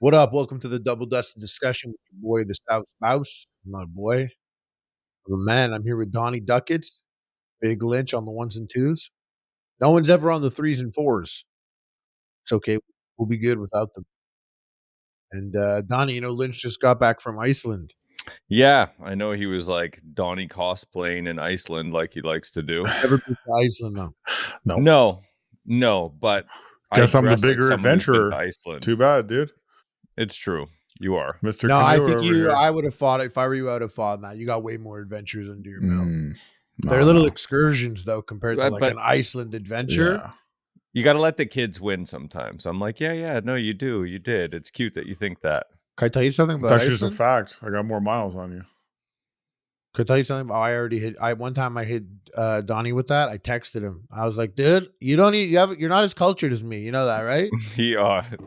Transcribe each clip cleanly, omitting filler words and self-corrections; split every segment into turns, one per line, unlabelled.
What up? Welcome to the Double Dusted Discussion with your boy, the South Mouse. My boy. I'm a man. I'm here with Donnie Duckets, Big Lynch on the ones and twos. No one's ever on the threes and fours. It's okay. We'll be good without them. And Donnie, Lynch just got back from Iceland.
Yeah, I know he was like Donnie cosplaying in Iceland like he likes to do.
Never been to Iceland, though.
No, but
guess I'm the
dress like
bigger
someone who's been to
adventurer.
Iceland.
Too bad, dude.
It's true. You are.
Mr.
No, I
Canoe
think
over here.
I would have fought it. If I were you, I would have fought that. You got way more adventures under your belt. They're
No,
little
no.
excursions, though, compared to like
But-
an Iceland adventure.
Yeah.
You got to let the kids win sometimes. I'm like, yeah, no, you do. You did. It's cute that you think that.
Can I tell you something
It's
about
actually just a
Iceland?
fact. I got more miles on you.
Could I tell you something? I already hit. One time I hit Donnie with that. I texted him. I was like, "Dude, you're not as cultured as me. You know that, right?"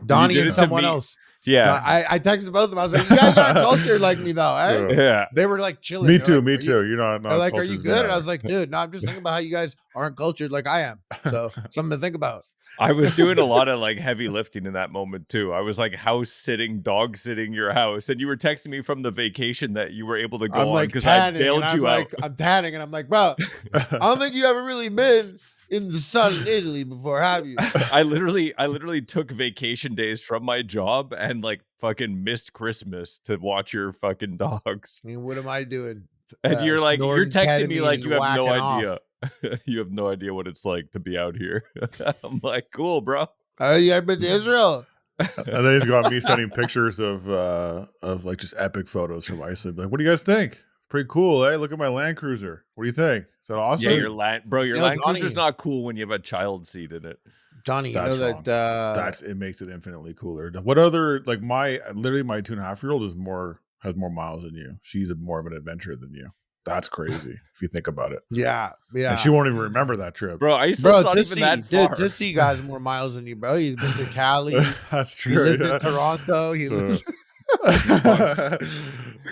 Donnie and someone else.
Yeah.
No, I texted both of them. I was like, "You guys aren't cultured like me, though." Eh?
Yeah.
They were like chilling.
Me
They're
too.
like,
Me
"Are
too. You're not.
They're like, "Are
cultured
you
as
good?"
me
And I was
either.
like, "Dude, no, I'm just thinking about how you guys aren't cultured like I am. So something to think about."
I was doing a lot of like heavy lifting in that moment too. I was like house sitting, dog sitting your house, and you were texting me from the vacation that you were able to go
I'm
on
like
because I
tanning,
bailed
and
you out.
I'm tanning, and I'm like, "Bro, I don't think you ever really been in the sun in Italy before, have you?"
I literally took vacation days from my job and like fucking missed Christmas to watch your fucking dogs.
I mean, what am I doing?
And you're like, you're
Snorting
texting me
ketamine
like
and
you have no
whacking
idea.
off.
You have no idea what it's like to be out here. I'm like, cool, bro.
Yeah, I've been to Israel.
And then he's got me sending pictures of like just epic photos from Iceland. Like, what do you guys think? Pretty cool, eh? Look at my Land Cruiser. What do you think? Is that awesome?
Yeah, your Land
Donnie,
Cruiser's not cool when you have a child seat in it.
Donnie, you
That's
know
wrong.
that
It makes it infinitely cooler. What other like my 2.5-year-old has more miles than you. She's more of an adventurer than you. That's crazy if you think about it.
yeah.
And she won't even remember that trip.
Bro, Iceland's not
to
even that far.
to see guys more miles than you, bro. He's been to Cali.
That's
He
true.
lived
yeah.
in Toronto. He lived.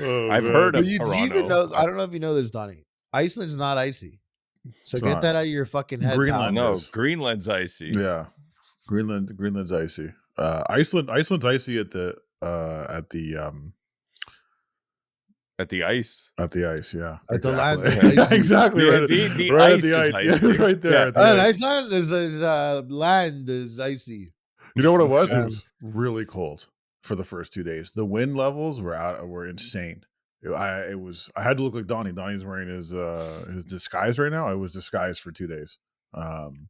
Oh,
I've
man.
heard of
Do you
Toronto.
even know? I don't know if you know this, Donnie. Iceland's not icy. So
It's
get
not.
that out of your fucking head.
Greenland
pal.
No,
is.
Greenland's icy.
Yeah, Greenland's icy. Iceland's icy at the
At the ice.
ice. Yeah,
At the land
exactly.
that's icy.
Exactly.
Yeah,
Right,
the
right
ice
at the
is
ice. Yeah,
icy.
right there.
Yeah.
At the ice.
Iceland, there's land is icy.
You know what it was? It
Um,
was really cold for the first 2 days. The wind levels were insane. I had to look like Donnie. Donnie's wearing his disguise right now. I was disguised for 2 days.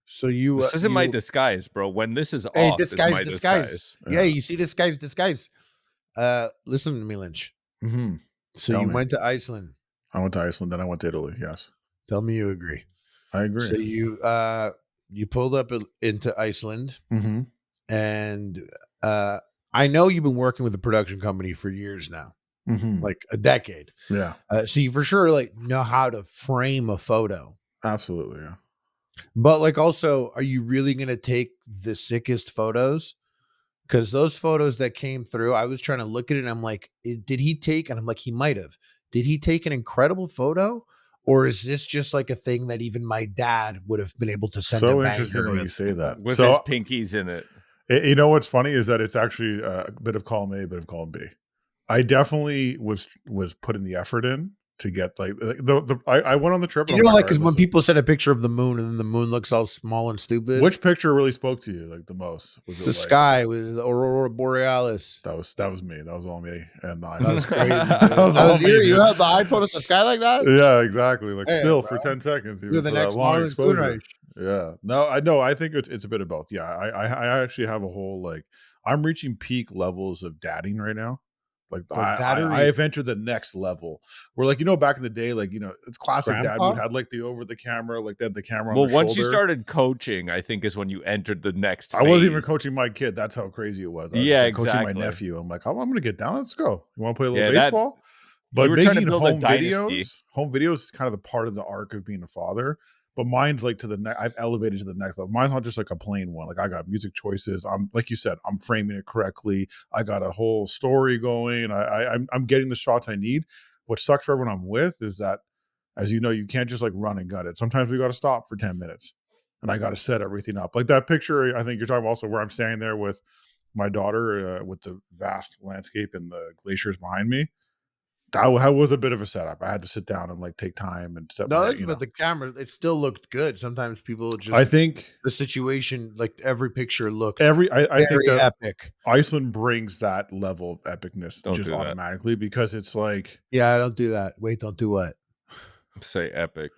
So you
This isn't my disguise, bro. When this is
Hey,
off, is my disguise.
Yeah, you see disguise. Listen to me, Lynch.
Mm-hmm.
So
Tell
you
me.
went to Iceland.
I went to Iceland, then I went to Italy. Yes,
Tell me you agree.
I agree.
So you pulled up into Iceland,
Mm-hmm.
and I know you've been working with a production company for years now,
Mm-hmm.
like a decade.
Yeah,
So you for sure like know how to frame a photo.
absolutely. Yeah.
But like also, are you really gonna take the sickest photos? Because those photos that came through, I was trying to look at it and I'm like, did he take? And I'm like, he might have. Did he take an incredible photo? Or is this just like a thing that even my dad would have been able to send
So
a
interesting
banger
that you
with?
say that.
With
So
his pinkies in it.
you know what's funny is that it's actually a bit of column A, a bit of column B. I definitely was putting the effort in to get like I went on the trip.
You
and
know,
I'm
like, because
"All right,
when
listen,
people send a picture of the moon and then the moon looks all small and stupid.
which picture really spoke to you like the most? Was it
the sky was the Aurora Borealis.
That was me. That was all me. And the
That was crazy.
That was
That
all
was
me,
you.
dude.
You held the iPhone at the sky like that?
Yeah, exactly. Like
Hey,
still
bro.
for 10 seconds.
You're the
for that
next
long
Marlon
exposure.
Kuhnreich.
Yeah. No, I know. I think it's a bit of both. Yeah. I actually have a whole like I'm reaching peak levels of dadding right now. Like I have entered the next level where like, back in the day, like, it's classic dad
Grandpa?
would had like the over the camera, like they had the camera
Well,
on the
once you
shoulder.
started coaching, I think is when you entered the next phase.
I wasn't even coaching my kid. That's how crazy it was. I was
Yeah,
just, like, coaching my
exactly.
nephew. I'm like, I'm going to get down. Let's go. You want to play a little
Yeah,
baseball? But
you were trying to
making
build a
home
dynasty.
videos is kind of the part of the arc of being a father. But mine's like I've elevated to the next level. Mine's not just like a plain one. Like I got music choices. I'm like you said, I'm framing it correctly. I got a whole story going. I'm getting the shots I need. What sucks for everyone I'm with is that, as you know, you can't just like run and gut it. Sometimes we got to stop for 10 minutes, and I got to set everything up. Like that picture, I think you're talking about also where I'm standing there with my daughter with the vast landscape and the glaciers behind me. That was a bit of a setup. I had to sit down and like take time and set
No,
my,
that's but the camera, it still looked good. Sometimes people
I
just
think
the situation, like every picture looked
I think
very
that
epic.
Iceland brings that level of epicness
Don't
just
do that.
automatically because it's like,
Yeah, don't do that. Wait, don't do what?
Say epic.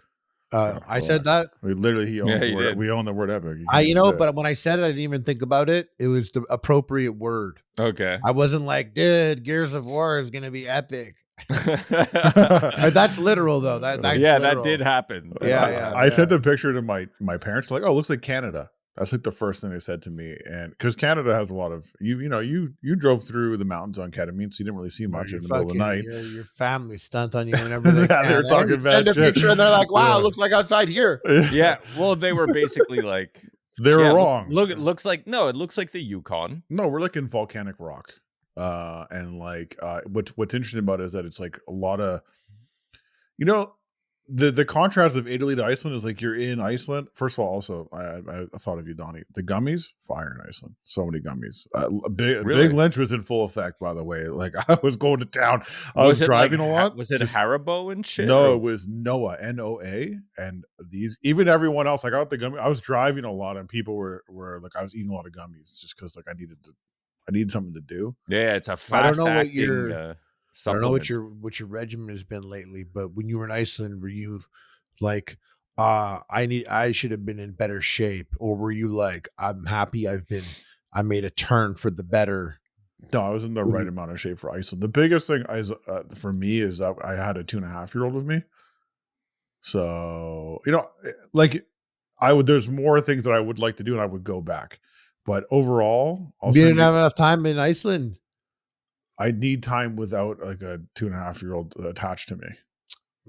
I said that.
literally he owns
Yeah,
the
you
word.
did.
We own the word epic. You can't
You
even
know,
say it.
but when I said it, I didn't even think about it. It was the appropriate word.
Okay.
I wasn't like, dude, Gears of War is gonna be epic.
Yeah,
That's literal though. That's
that
literal.
did happen. That
Yeah,
did
yeah.
happen.
I sent the picture to my parents. Like, oh, it looks like Canada. That's like the first thing they said to me, and because Canada has a lot of you drove through the mountains on ketamine, so you didn't really see much
Your
in the middle of the
fucking
night.
your family stunt on you whenever they
Yeah, they
can.
were talking
Send
bad
a
shit.
picture and they're like, "Wow,
Yeah.
it looks like outside here."
Yeah, well, they were basically like,
They were
yeah,
wrong.
Look, it looks like it looks like the Yukon.
No, we're like in volcanic rock. And like what's interesting about it is that it's like a lot of, you know, the contrast of Italy to Iceland is like you're in Iceland. First of all, also I thought of you, Donnie. The gummies, fire in Iceland. So many gummies.
Really?
Big Lynch was in full effect, by the way. Like I was going to town. I was
it like
driving a lot.
was it Haribo and shit?
No,
or-
it was Noah, NOA, and these even everyone else. I got the gummy. I was driving a lot, and people were like, I was eating a lot of gummies just because like I needed something to do.
Yeah, it's a
I don't
fast
know what
acting
I don't know
supplement.
what your regimen has been lately, but when you were in Iceland, were you like, I should have been in better shape, or were you like, I'm happy I made a turn for the better?
No, I was in the
When
right
you,
amount of shape for Iceland. The biggest thing is for me is that I had a 2.5-year-old with me. So, like I would, there's more things that I would like to do and I would go back. But overall,
you didn't have enough time in Iceland,
I need time without like a 2.5-year-old attached to me.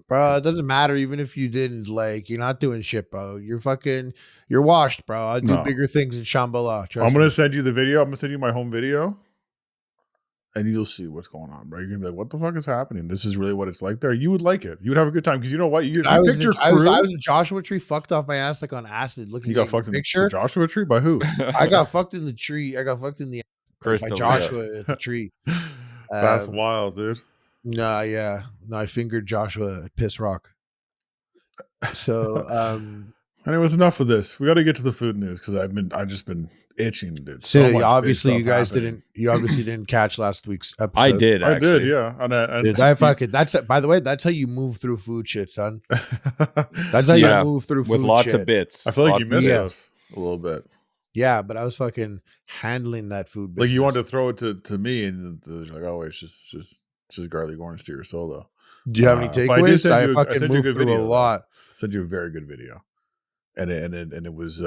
bro. It doesn't matter even if you didn't, like, you're not doing shit, bro. You're washed, bro. I do
No,
bigger things in Shambhala.
I'm
Trust
going
me.
to send you the video. I'm going to send you my home video and you'll see what's going on, bro. You're going to be like, what the fuck is happening? This is really what it's like there. You would like it. You would have a good time because you know what? You picked your crew.
I was a Joshua tree, fucked off my ass like on acid. Looking
You got
at your
fucked in the
picture.
Joshua tree by who?
I got fucked in the tree. I got fucked in the by
Crystal,
Joshua at the tree.
That's wild, dude.
No, yeah. No, I fingered Joshua at Piss Rock. So
And it was enough of this. We got to get to the food news because I've just been itching, dude.
so
much
obviously
big
you
stuff
guys
happening.
you obviously didn't catch last week's episode.
I did.
I
Actually.
did, yeah. And
Dude, that's by the way, that's how you move through food shit, son. That's how
Yeah,
you move through
with
food
lots
shit.
of bits.
I feel like
Lots
you
of
missed
bits.
us a little bit.
Yeah, but I was fucking handling that food business.
Like you wanted to throw it to me, and you're like, oh, wait, it's just garlic orange to your solo.
Do you have any
But I
takeaways?
did send
I
you. I
fucking
sent you a
moved
good
through
video.
a
though.
lot.
Sent you a very good video, and it was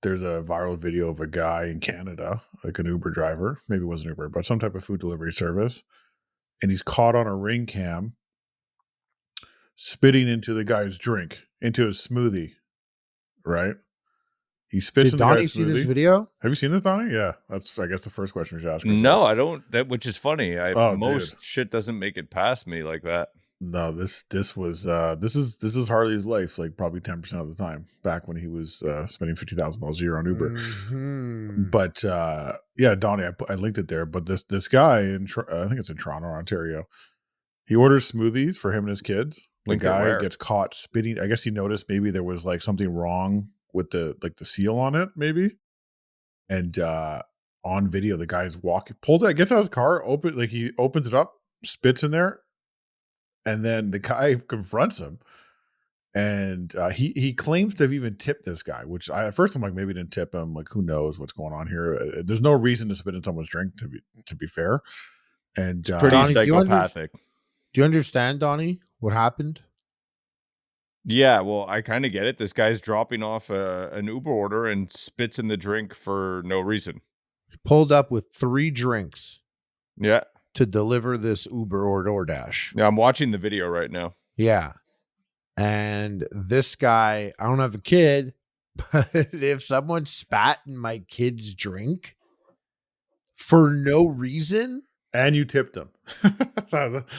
there's a viral video of a guy in Canada, like an Uber driver, maybe it wasn't Uber, but some type of food delivery service, and he's caught on a ring cam spitting into the guy's drink, into his smoothie, right? He spits
Did
in the
Donnie
guy's
see this
smoothie.
video?
Have you seen this, Donnie? Yeah, that's I guess the first question we should ask ourselves.
No, I don't. That which is funny.
Oh,
Most
dude.
shit doesn't make it past me like that.
No, this was this is Harley's life, like probably 10% of the time back when he was spending $50,000 a year on Uber.
Mhm.
But yeah, Donnie, I linked it there. But this guy in I think it's in Toronto, Ontario. He orders smoothies for him and his kids. The
Linked it
guy
where?
gets caught spitting. I guess he noticed maybe there was like something wrong with the seal on it, maybe. And on video, the guy's pulled out, gets out of his car, he opens it up, spits in there, and then the guy confronts him. And he claims to have even tipped this guy, which at first I'm like, maybe he didn't tip him. Like, who knows what's going on here? There's no reason to spit in someone's drink, to be fair. And
Pretty
Donnie,
psychopathic.
Do you understand, Donnie, what happened?
Yeah, well, I kind of get it. This guy's dropping off an Uber order and spits in the drink for no reason.
He pulled up with 3 drinks
Yeah.
to deliver this Uber or DoorDash.
Yeah, I'm watching the video right now.
Yeah. And this guy, I don't have a kid, but if someone spat in my kid's drink for no reason,
you tipped him.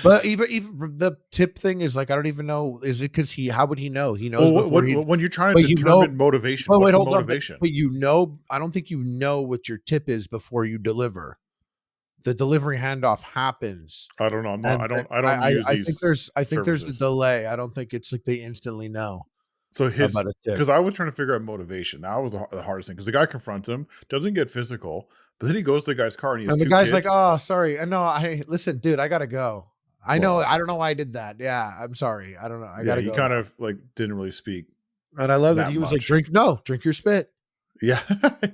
But even the tip thing is like I don't even know. Is it because how would he know? He knows
Well,
before he.
when you're trying to
But you
determine
know.
motivation,
Oh
what's
wait,
the
hold on.
motivation?
But you know, I don't think you know what your tip is before you deliver. The delivery handoff happens,
I don't know. I'm not.
and
I don't use
I think
these
there's a
services.
delay. I don't think it's like they instantly know
So
about a tip.
because I was trying to figure out motivation. That was the hardest thing because the guy confronts him, doesn't get physical, but then he goes to the guy's car and he has
And the
two
guy's like,
kids.
"Oh, sorry. I know. I listen, dude. I gotta go. I know.
Well,
I don't know why I did that. Yeah, I'm sorry. I don't know. I
yeah,
gotta
he
go
kind
though."
of like didn't really speak
And I love that
that
he was like,
much.
drink your spit.
Yeah,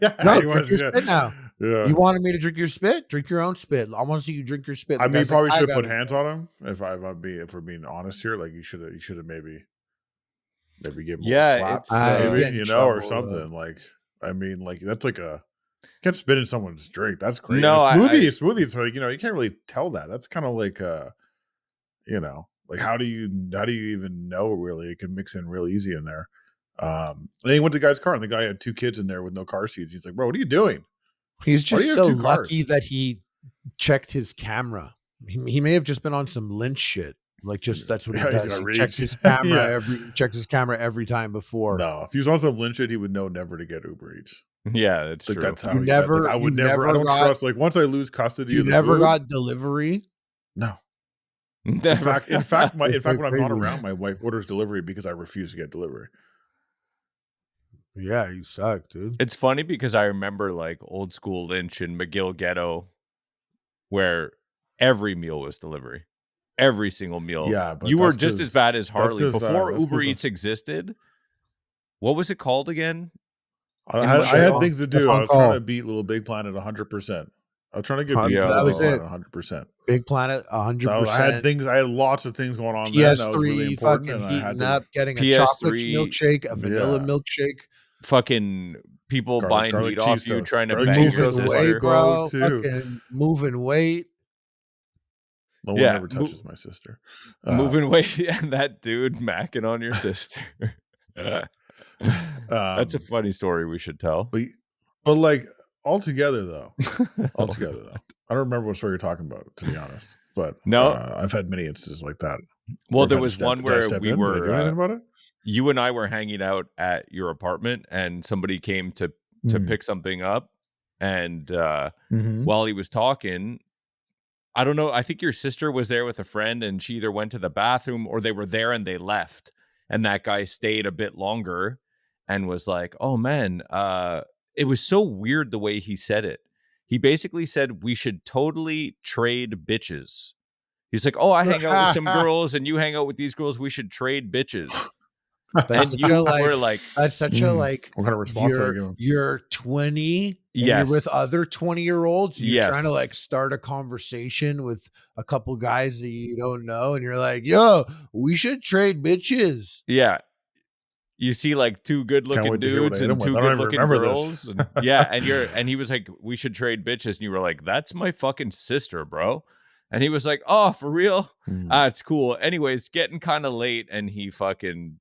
yeah,
No,
he
drink
was.
your
Yeah,
spit now.
yeah.
You wanted me to drink your spit? Drink your own spit. I want to see you drink your spit."
I
The
mean,
guy's like,
probably
"I
should have put
gotta
hands
go."
on him if we're being honest here. Like you should have maybe give him a little
Yeah,
slap,
it's
I
maybe
get in
or
trouble though.
something. Like I mean, like that's like a can't spit in someone's drink. That's crazy. And
no,
smoothie. It's like you can't really tell that. That's kind of like like how do you even know really? It can mix in real easy in there. And then he went to the guy's car, and the guy had two kids in there with no car seats. He's like, "Bro, what are you doing?
He's
Why do
just
you have
so
two
lucky
cars?"
that he checked his camera. He may have just been on some Lynch shit. Like just that's what he
Yeah, he's
does.
got
He checks
reads.
his camera
Yeah.
every time before.
No, if he was on some Lynch shit, he would know never to get Uber Eats.
yeah, that's
Like
true.
that's how he. Like I would
You
never. I
never
don't
got
trust. Like once I lose custody
you
of the
never
food,
got delivery.
no.
Never.
In fact,
It's like
when I'm not
crazy.
around, my wife orders delivery because I refuse to get delivery.
Yeah, you suck, dude.
It's funny because I remember like old school Lynch and McGill Ghetto, where every meal was delivery, every single meal.
Yeah, but
You were just as bad as Harley before
that's
Uber
because
Eats existed. What was it called again? In
I had
McGill?
things to
Chef
do. I
on
was trying to
call.
beat Little Big Planet 100%. I was trying to get beat
Yeah,
Little
That
Big
was
Planet
it.
100%.
Big Planet,
So I had
100%.
things. I had lots of things going on then. That was really
PS3
important,
fucking
and I had
heating
to.
up, getting a chocolate
PS3,
milkshake, a vanilla
Yeah,
milkshake.
fucking people buying
garlic
meat
cheese
off you,
toast.
trying to
Garlic
bang
cheese
your
Moving
toast was my
weight,
sister.
go
bro.
to.
Fucking moving weight.
No one
Yeah,
ever touches my sister.
moving weight, and that dude macking on your sister. That's a funny story we should tell.
But like altogether though,
Oh,
I don't remember what story you're talking about, to be honest. But
no,
I've had many instances like that.
well,
Where I've
there
had to
was one
did I
where
step
we
in? Did I do
were,
anything about it?
you and I were hanging out at your apartment, and somebody came to pick something up, and
Mm-hmm.
while he was talking, I don't know. I think your sister was there with a friend, and she either went to the bathroom or they were there and they left. And that guy stayed a bit longer and was like, "Oh man, it was so weird the way he said it. He basically said we should totally trade bitches." He's like, "Oh, I hang out with some girls, and you hang out with these girls. We should trade bitches."
That's
And
such a
you
like
were like,
that's such a like
What kind of response did I give him?
you're 20 and you're with
"Yes,
other 20-year-olds and you're trying to
yes,
like start a conversation with a couple guys that you don't know and you're like, "Yo, we should trade bitches."
yeah." You see like two good
Can't
looking
wait to hear what I
dudes
hit him
and
with.
two
I don't
good
even
looking
remember this.
girls. And yeah. And he was like, "We should trade bitches." And you were like, "That's my fucking sister, bro." And he was like, "Oh, for real? Ah, it's cool." Anyways, getting kind of late. And he fucking,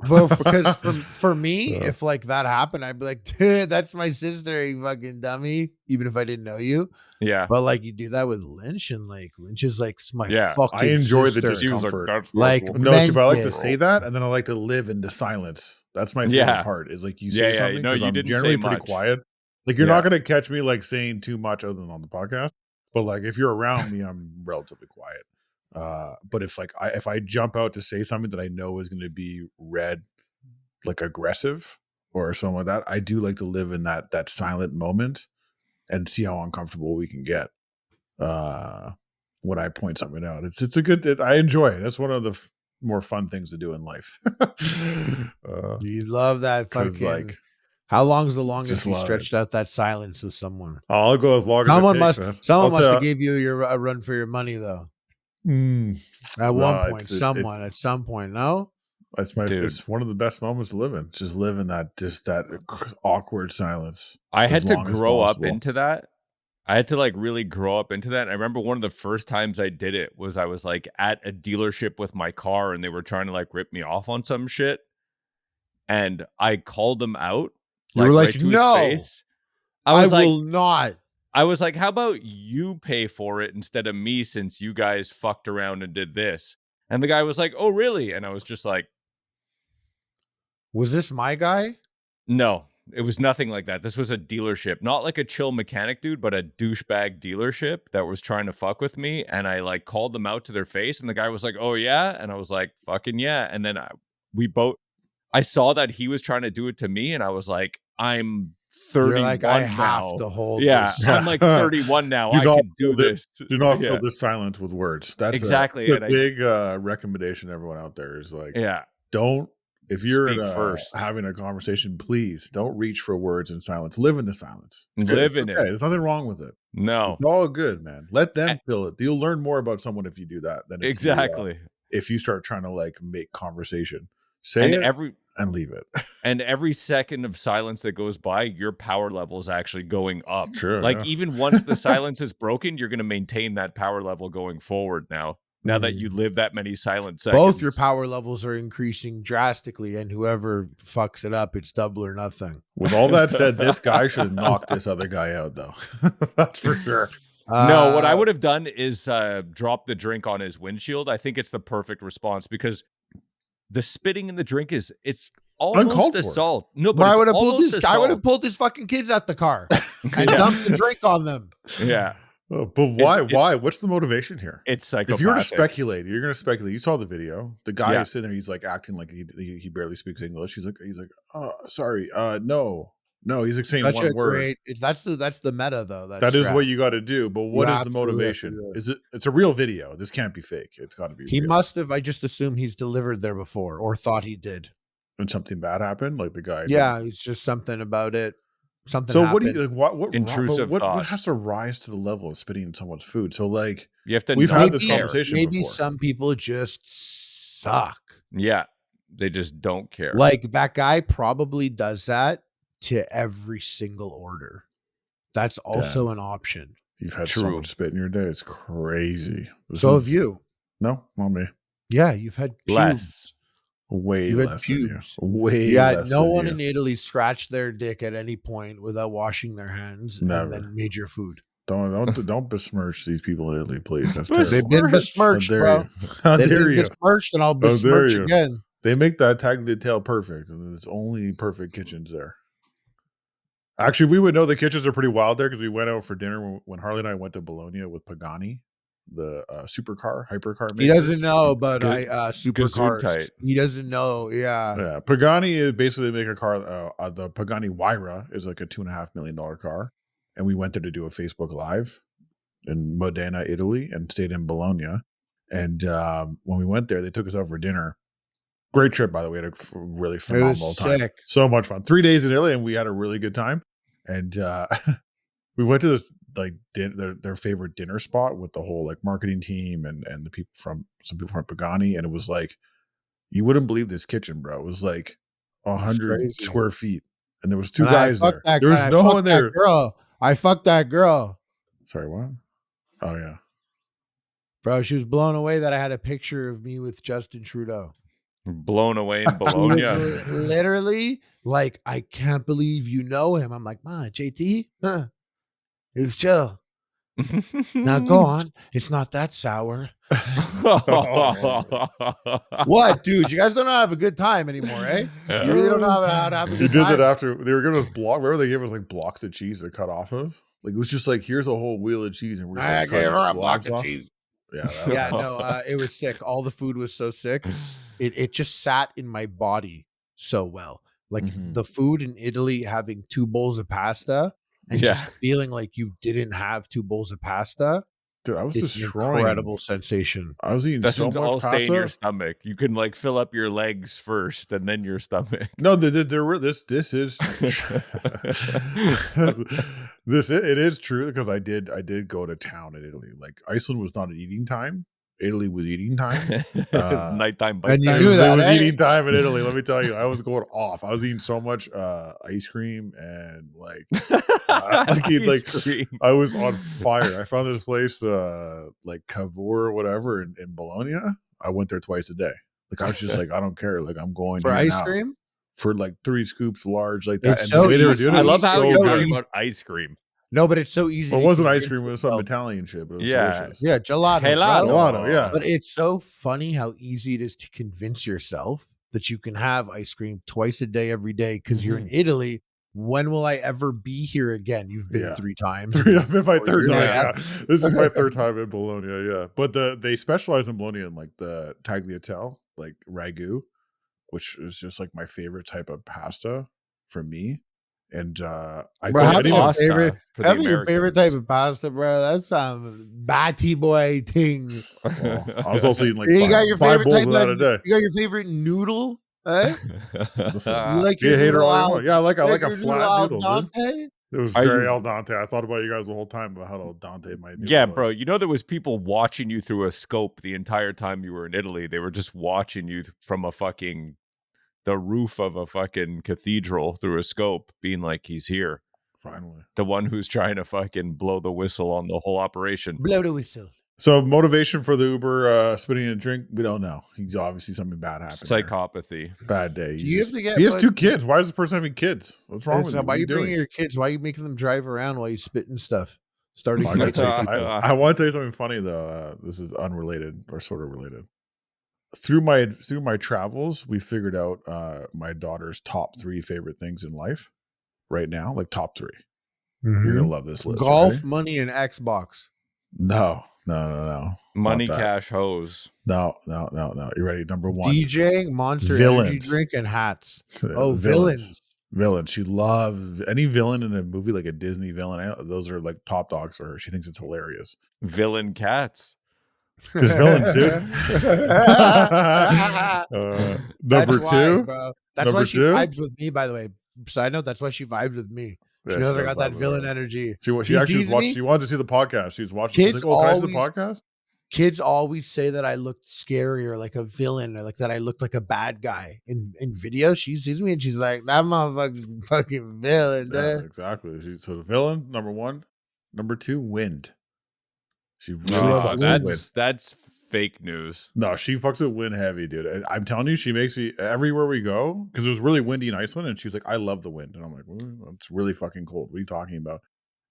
Well, because for me,
Yeah.
if like that happened, I'd be like, "Dude, that's my sister, you fucking dummy," even if I didn't know you.
yeah.
But like you do that with Lynch, and like Lynch is like, "It's my
Yeah.
fucking
I enjoy the
sister."
He was like,
discomfort.
"That's
Like,
fucking
No, see, but I like to
Menkid.
say that, and then I like to live in the silence. That's my favorite
Yeah.
part. Is like you
Yeah,
say
yeah.
something
No,
because
you
I'm
didn't
generally
say
pretty
much."
quiet. Like you're
Yeah.
not gonna catch me like saying too much other than on the podcast. But like if you're around me, I'm relatively quiet. But if I jump out to say something that I know is going to be read like aggressive or something like that, I do like to live in that silent moment and see how uncomfortable we can get when I point something out. It's a good. I enjoy it. That's one of the more fun things to do in life.
You love that
Because
fucking.
like
How long's the longest
just
you
love it.
stretched out that silence with someone?
I'll go as long as
Someone
it
must.
takes, man.
Someone
I'll
must
tell
have gave you a run for your money though.
Mm.
At
No,
one point,
it's
at some point, no.
Dude.
It's one of the best moments to live in. Just live in that awkward silence.
I had
as
to
long as
grow up
possible.
into that. I had to like really grow up into that. And I remember one of the first times I did it was I was like at a dealership with my car and they were trying to like rip me off on some shit. And I called them out,
You were
like
like,
right to
"No,
his face. I
I
was like,
will not."
I was like, how about you pay for it instead of me since you guys fucked around and did this? And the guy was like, oh, really? And I was just like,
Was this my guy?
no, it was nothing like that. This was a dealership, not like a chill mechanic dude, but a douchebag dealership that was trying to fuck with me. And I like called them out to their face, and the guy was like, "Oh yeah," and I was like, "Fucking yeah." And then I saw that he was trying to do it to me, and I was like, "I'm 31
You're like, I have
now.
to hold
Yeah,
this.
I'm like 31 now. I can do this.
Do not
Yeah.
fill this silence with words. That's
Exactly,
a
and
big recommendation to everyone out there is like,
Yeah,
don't, if you're
Speak first.
having a conversation, please don't reach for words in silence. Live in the silence. It's good.
Live in
Okay,
it.
there's nothing wrong with it.
No,
It's all good, man. Let them feel it. You'll learn more about someone if you do that than
exactly.
if you start trying to like make conversation. Say
And
it and leave it.
And every second of silence that goes by, your power level is actually going up.
It's true,
like
yeah.
even once the silence is broken, you're going to maintain that power level going forward now that you live that many silent seconds.
Both your power levels are increasing drastically, and whoever fucks it up, it's double or nothing.
With all that said, this guy should have knocked this other guy out, though. That's for sure.
No, what I would have done is drop the drink on his windshield. I think it's the perfect response because the spitting in the drink it's almost
Uncalled for.
assault. No, but
I would
it's
have pulled
almost
this. I would have
assault.
pulled his fucking kids out the car and dumped the drink on them.
Yeah,
But why? Why? What's the motivation here?
it's psychopathic.
If you were to speculate, you're going to speculate. You saw the video. The guy
Yeah.
is sitting there. He's like acting like he barely speaks English. He's like, oh, sorry. No. He's like saying
Such
one
a
word.
great. That's the meta though.
That is what you got to do. But what
You
is the
absolutely have
motivation?
to do it.
Is it? It's a real video. This can't be fake. It's got to be.
He
real.
must have. I just assume he's delivered there before or thought he did.
And something bad happened, like the guy.
Yeah, it's just something about it. Something.
So
happened.
what do you like? What
Intrusive
what
thoughts.
has to rise to the level of spitting in someone's food? So like
You have to.
we've
not
had this
care.
conversation.
Maybe
before.
some people just suck.
Yeah, they just don't care.
Like that guy probably does that to every single order. That's also an option.
You've had so
True.
much spit in your day. It's crazy.
So have you.
No, not me.
Yeah, you've had pubes.
Less.
Way
You've had
less than you.
pubes.
Way
Yeah,
less
no
than
one
you.
in Italy scratched their dick at any point without washing their hands
Never.
and then made your food.
Don't besmirch these people in Italy, please. That's
They've
terrible.
been besmirched,
How dare
bro.
you. How
They've
dare
been
you?
besmirched, and I'll
dare
besmirch
you.
again.
They make that tagliatelle tail perfect, and there's only perfect kitchens there. Actually, we would know the kitchens are pretty wild there because we went out for dinner when Harley and I went to Bologna with Pagani, the hypercar.
He doesn't know, but
Good-
supercars.
Gesundheit.
He doesn't know. Yeah.
Yeah, Pagani is basically make a car. The Pagani Huayra is like a $2.5 million car, and we went there to do a Facebook Live in Modena, Italy, and stayed in Bologna. And when we went there, they took us out for dinner. Great trip, by the way. We had a really
It
phenomenal
was
time.
sick.
So much fun. 3 days in Italy, and we had a really good time. And we went to this like their favorite dinner spot with the whole like marketing team and the people from Pagani, and it was like you wouldn't believe this kitchen, bro. It was like 100
crazy.
square feet, and there was two
And
guys there. There was no one there.
I fucked that girl.
Sorry, what? Oh yeah.
Bro, she was blown away that I had a picture of me with Justin Trudeau.
Blown away in
She
Bologna.
was literally like, I can't believe you know him. I'm like, Ma, JT, it's chill. Now go on. It's not that sour. What, dude? You guys don't know how to have a good time anymore, eh? You really don't know how to have a
He
good
did
time.
that after they were giving us block. Remember they gave us like blocks of cheese to cut off of. Like it was just like here's a whole wheel of cheese, and we're just,
I
like,
gave
cutting
her a block
slabs
of
off.
cheese.
Yeah,
Yeah, no, it was sick. All the food was so sick. It just sat in my body so well. Like
Mhm.
the food in Italy, having 2 bowls of pasta and
Yeah.
just feeling like you didn't have 2 bowls of pasta.
dude, I was
It's an
destroying.
incredible sensation.
I was eating
Doesn't
so much
all stay in your
pasta.
stomach. You can like fill up your legs first and then your stomach.
No, this is it is true because I did go to town in Italy. Like Iceland was not an eating time. Italy was eating time.
It's nighttime bite
and you
time.
knew that,
It was
eh?
eating time in Italy. Let me tell you, I was going off. I was eating so much ice cream and like
Ice cream.
I was on fire. I found this place like Cavour or whatever in Bologna. I went there twice a day. Like I was just like, I don't care. Like I'm going
For
here
ice
now.
cream?
For like 3 scoops large like that.
It's
And
so
the way they were
easy.
doing it
I
was
love how
so
you're
good.
talking about ice cream.
No, but it's so easy
Well, it
to
wasn't ice
convince
cream. It was some
yourself.
Italian shit, but it was
Yeah.
delicious.
Yeah, gelato, bro.
Gelato, yeah.
But it's so funny how easy it is to convince yourself that you can have ice cream twice a day, every day, because you're in Italy. When will I ever be here again? You've been
Yeah.
3 times.
I've been my third time.
Yeah.
Yeah. This is my third time in Bologna. Yeah. But they specialize in Bologna in like the tagliatelle, like ragu, which is just like my favorite type of pasta for me. And I
Bro,
go
having
anywhere.
your favorite,
for the
having your favorite type
Americans.
of pasta, bro. That's batty boy thing.
Well, I was also eating like
You got your
five
favorite
bowls
type
of that
of,
a day.
you got your favorite noodle, eh?
Listen,
You like
be
your
a hater
noodle
all you
al,
want. Yeah, I like a
your noodle
flat
al
noodle, dude.
dente?
It was
Are
very
you-
al dente. I thought about you guys the whole time about how al dente my noodle
Yeah,
was.
bro. You know there was people watching you through a scope the entire time you were in Italy. They were just watching you from the roof of a fucking cathedral through a scope, being like, he's here.
Finally.
The one who's trying to fucking blow the whistle on the whole operation.
Blow the whistle.
So motivation for the Uber spitting in a drink, we don't know. He's obviously something bad happened. there.
Psychopathy.
Bad day.
Do you have to get
he has
like-
2 kids. Why is this person having kids? What's wrong with you?
Why
What are
you
you
bringing
doing?
your kids? Why are you making them drive around while you spitting stuff? Starting
I, gotta
fights.
tell you something- I want to tell you something funny though. This is unrelated or sort of related. Through my travels, we figured out my daughter's top 3 favorite things in life right now, like top 3. You're gonna love this list.
Golf,
Ready?
money, and Xbox.
No.
Money,
Not that.
cash, hose.
No. You ready? Number 1.
DJ, Monster Energy
Villains.
drink, and hats. Oh, villains.
Villain. She loves any villain in a movie, like a Disney villain. Those are like top dogs for her. She thinks it's hilarious.
Villain cats.
Because villains, dude. Number
That's
2.
why, bro. That's
Number
why she
2?
vibes with me, by the way. Side note, that's why she vibes with me. She
Yeah,
knows I
does
got that
vibe with
villain
her.
energy.
She
She
actually
sees me.
she wanted to see the podcast. She was watching. She's
Kids
like, "Oh, can I see the
always-
podcast?"
Kids always say that I looked scary or like a villain or like that I looked like a bad guy in videos. She sees me and she's like, that motherfucking fucking villain,
Yeah,
dude.
exactly. So the villain, number 1. Number 2, wind. She really
loves
fucks with wind.
That's fake news.
No, she fucks with wind heavy, dude. And I'm telling you, she makes me everywhere we go because it was really windy in Iceland, and she was like, "I love the wind," and I'm like, well, "It's really fucking cold. What are you talking about?"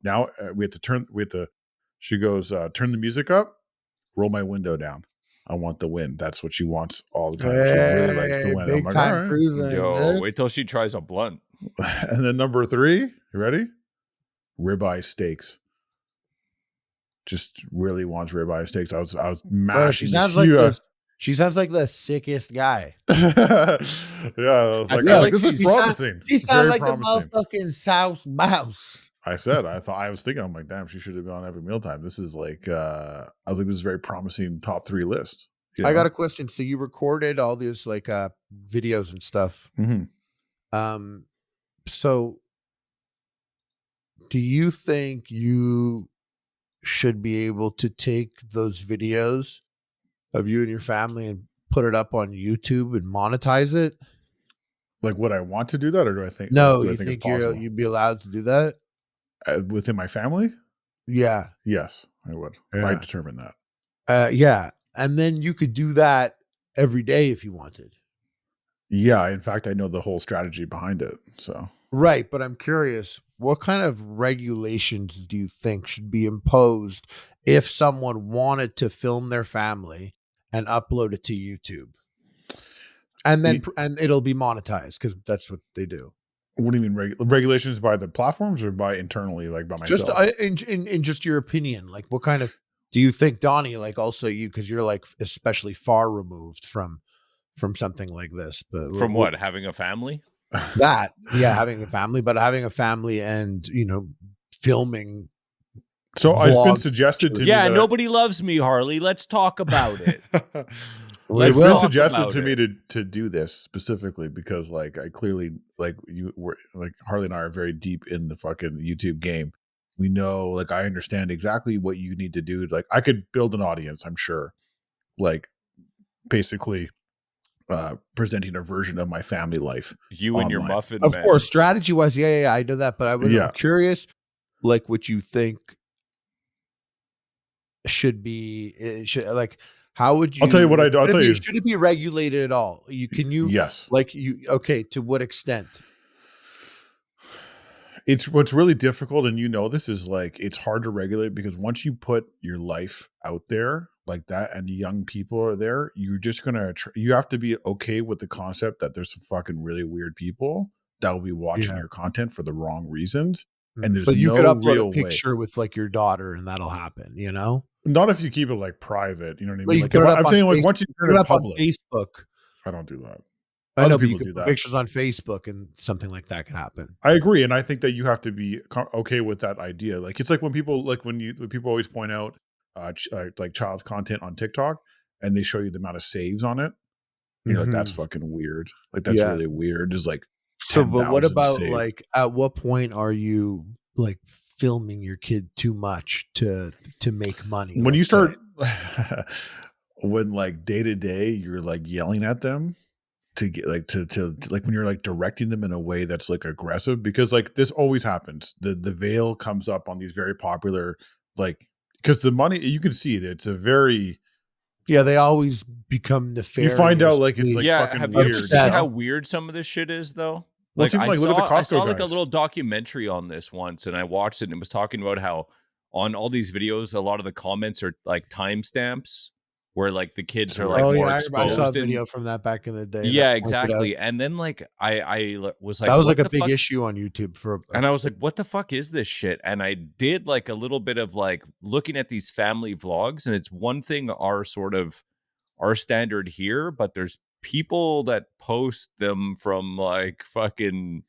Now we have to turn. She goes, "Turn the music up, roll my window down. I want the wind." That's what she wants all the time. She really likes the
Hey,
wind.
big
I'm like,
time
all right.
cruising,
Yo,
dude.
wait till she tries a blunt.
And then number 3, you ready? Ribeye steaks. Just really wants ribeye steaks. I was
Bro,
mashing.
she sounds like this. She sounds like the sickest guy.
Yeah, I was
I
like,
feel
oh,
like
this is
she's-
promising.
She sounds
Very
like
promising.
the motherfucking South Mouse.
I was thinking, I'm like, damn, she should have been on every mealtime. This is like, I was like, this is a very promising top 3 list.
I got a question. So you recorded all these like videos and stuff.
Mm-hmm.
So do you think you should be able to take those videos of you and your family and put it up on YouTube and monetize it?
Like, would I want to do that, or do I think?
No,
do I
you
think
think
it's possible?
you'd be allowed to do that?
Within my family?
Yeah.
Yes, I would. If
Yeah.
I determine that.
Yeah. And then you could do that every day if you wanted.
Yeah, in fact, I know the whole strategy behind it. So
Right. But I'm curious, what kind of regulations do you think should be imposed if someone wanted to film their family and upload it to YouTube? And then and it'll be monetized because that's what they do.
what do you mean regulations by the platforms or by internally, like by myself?
Just in just your opinion, like what kind of do you think, Donnie, like also you, because you're like especially far removed from something like this, but
From what? Having a family?
that, yeah, having a family, but having a family and filming.
So I've been
vlogs,
suggested to me
Yeah,
that
nobody loves me, Harley. Let's talk about it.
It's
will
been
talk
suggested
about
to me
it.
to do this specifically because like I clearly like you were like Harley and I are very deep in the fucking YouTube game. We know, like, I understand exactly what you need to do. Like I could build an audience, I'm sure, like basically presenting a version of my family life.
You and your
Online.
muffin
Of
man.
course, strategy wise, yeah, I know that, but
Yeah.
I'm curious, like what you think should be, like how would you?
I'll tell you what I do. I'll tell you.
Should it be regulated at all? Can you
Yes.
like okay? To what extent?
It's what's really difficult, and this is like it's hard to regulate because once you put your life out there like that, and the young people are there, you're just gonna you have to be okay with the concept that there's some fucking really weird people that will be watching
Yeah.
your content for the wrong reasons, and there's
But you could
no
upload a
real way.
picture with, like, your daughter, and that'll happen, you know?
Not if you keep it like private, you know what I
But
mean?
you can
Like if
put it up
I'm
on
saying like
Face
once you
you
put
put
it
it
in
up on
public,
Facebook.
I don't do that.
I
Other
know, but you
people
could
do
put
that.
pictures on Facebook and something like that could happen.
I agree, and I think that you have to be okay with that idea. Like it's like when people when people always point out like child content on TikTok, and they show you the amount of saves on it. You're like, that's
Mhm.
fucking weird. Like that's
Yeah.
really weird. There's like
So, but what
10,000
about,
saved.
like, at what point are you, like, filming your kid too much to make money,
When you
let's say?
start when like day to day you're like yelling at them to get like to like when you're like directing them in a way that's like aggressive, because like this always happens. The veil comes up on these very popular, like, because the money, you can see it, it's a very,
Yeah, they always become
you find out like it's
nefariously
like
Yeah,
fucking
have you ever
weird, you
seen how
know?
obsessed.
weird some of this shit is though?
Well,
Like
it's even like look at the
I saw
Costco
like a
guys.
little documentary on this once and I watched it and it was talking about how on all these videos a lot of the comments are like timestamps where like the kids
It's
are like
Oh,
weird.
more
yeah, I saw a
exposed and
video from that back in the day that
yeah,
pointed out
exactly. And then like I was
that
like
was, like,
what
a
the
big
fuck.
issue on YouTube for a
And I was like, what the fuck is this shit? And I did like a little bit of like looking at these family vlogs, and it's one thing our standard here, but there's people that post them from like fucking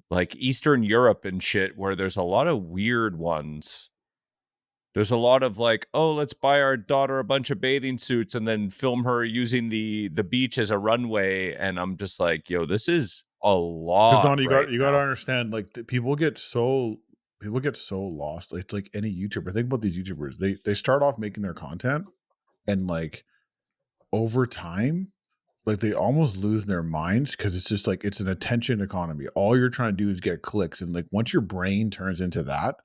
like Eastern Europe and shit where there's a lot of weird ones. There's a lot of like, oh, let's buy our daughter a bunch of bathing suits and then film her using the beach as a runway. And I'm just like, yo, this is a
Because
lot
Donnie,
right
you got to
now.
understand, like people get so lost. It's like any YouTuber. Think about these YouTubers. They start off making their content, and like over time, like they almost lose their minds because it's just like it's an attention economy. All you're trying to do is get clicks, and like once your brain turns into that,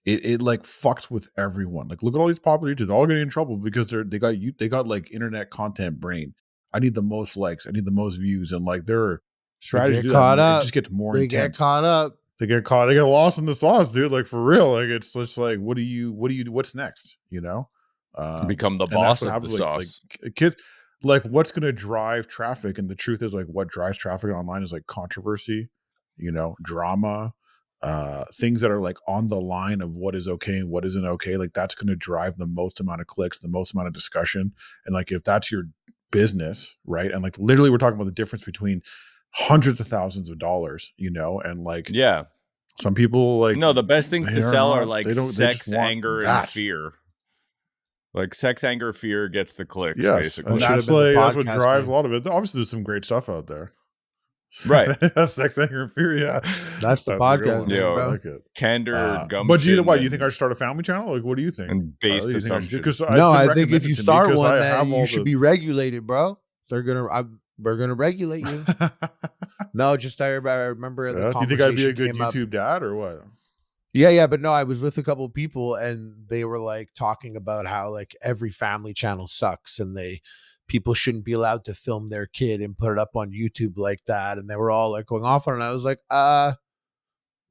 it like fucks with everyone. Like look at all these popular YouTubers, they're all getting in trouble because they got like internet content brain. I need the most likes, I need the most views, and like their
they
strategy to
get
do that,
caught
and it
up.
just gets more
They get
intense.
caught up.
They get caught, they get lost in the sauce, dude. Like for real. Like it's just like what's next? You know?
Become the
And that's
boss
what
of the
happens. Like
sauce.
kids, like what's gonna drive traffic? And the truth is, like what drives traffic online is like controversy, drama, things that are like on the line of what is okay and what isn't okay. Like that's gonna drive the most amount of clicks, the most amount of discussion. And like if that's your business, right? And like literally we're talking about the difference between hundreds of thousands of dollars, and like
Yeah.
some people like
No, the best things
they
to
are
sell are
not,
like
they just
sex,
want
anger, and
that.
fear. Like sex, anger, fear gets the clicks,
Yes. And
That should
basically.
have
that's
been the
like that's what
podcast
drives a
name.
lot of it. Obviously there's some great stuff out there.
Right.
Sex, anger, and fear. Yeah.
That's the
That's a good
podcast
one.
name,
I
Yo,
bro.
like it.
candor,
But do you
gumption,
what? Do you think I
and
should start a family channel? Like, what do you think?
based
You think I should?
assumption.
Because
No,
it's been
I think if
recommended
you
to me
start
because
one,
I
man,
have
you
all
should
the.
be regulated, bro. We're gonna regulate you. No, just I remember the
Yeah? Do you think I'd be a
conversation
good
came up.
YouTube dad or what?
Yeah, but no, I was with a couple of people and they were like talking about how like every family channel sucks and people shouldn't be allowed to film their kid and put it up on YouTube like that. And they were all like going off on it. And I was like,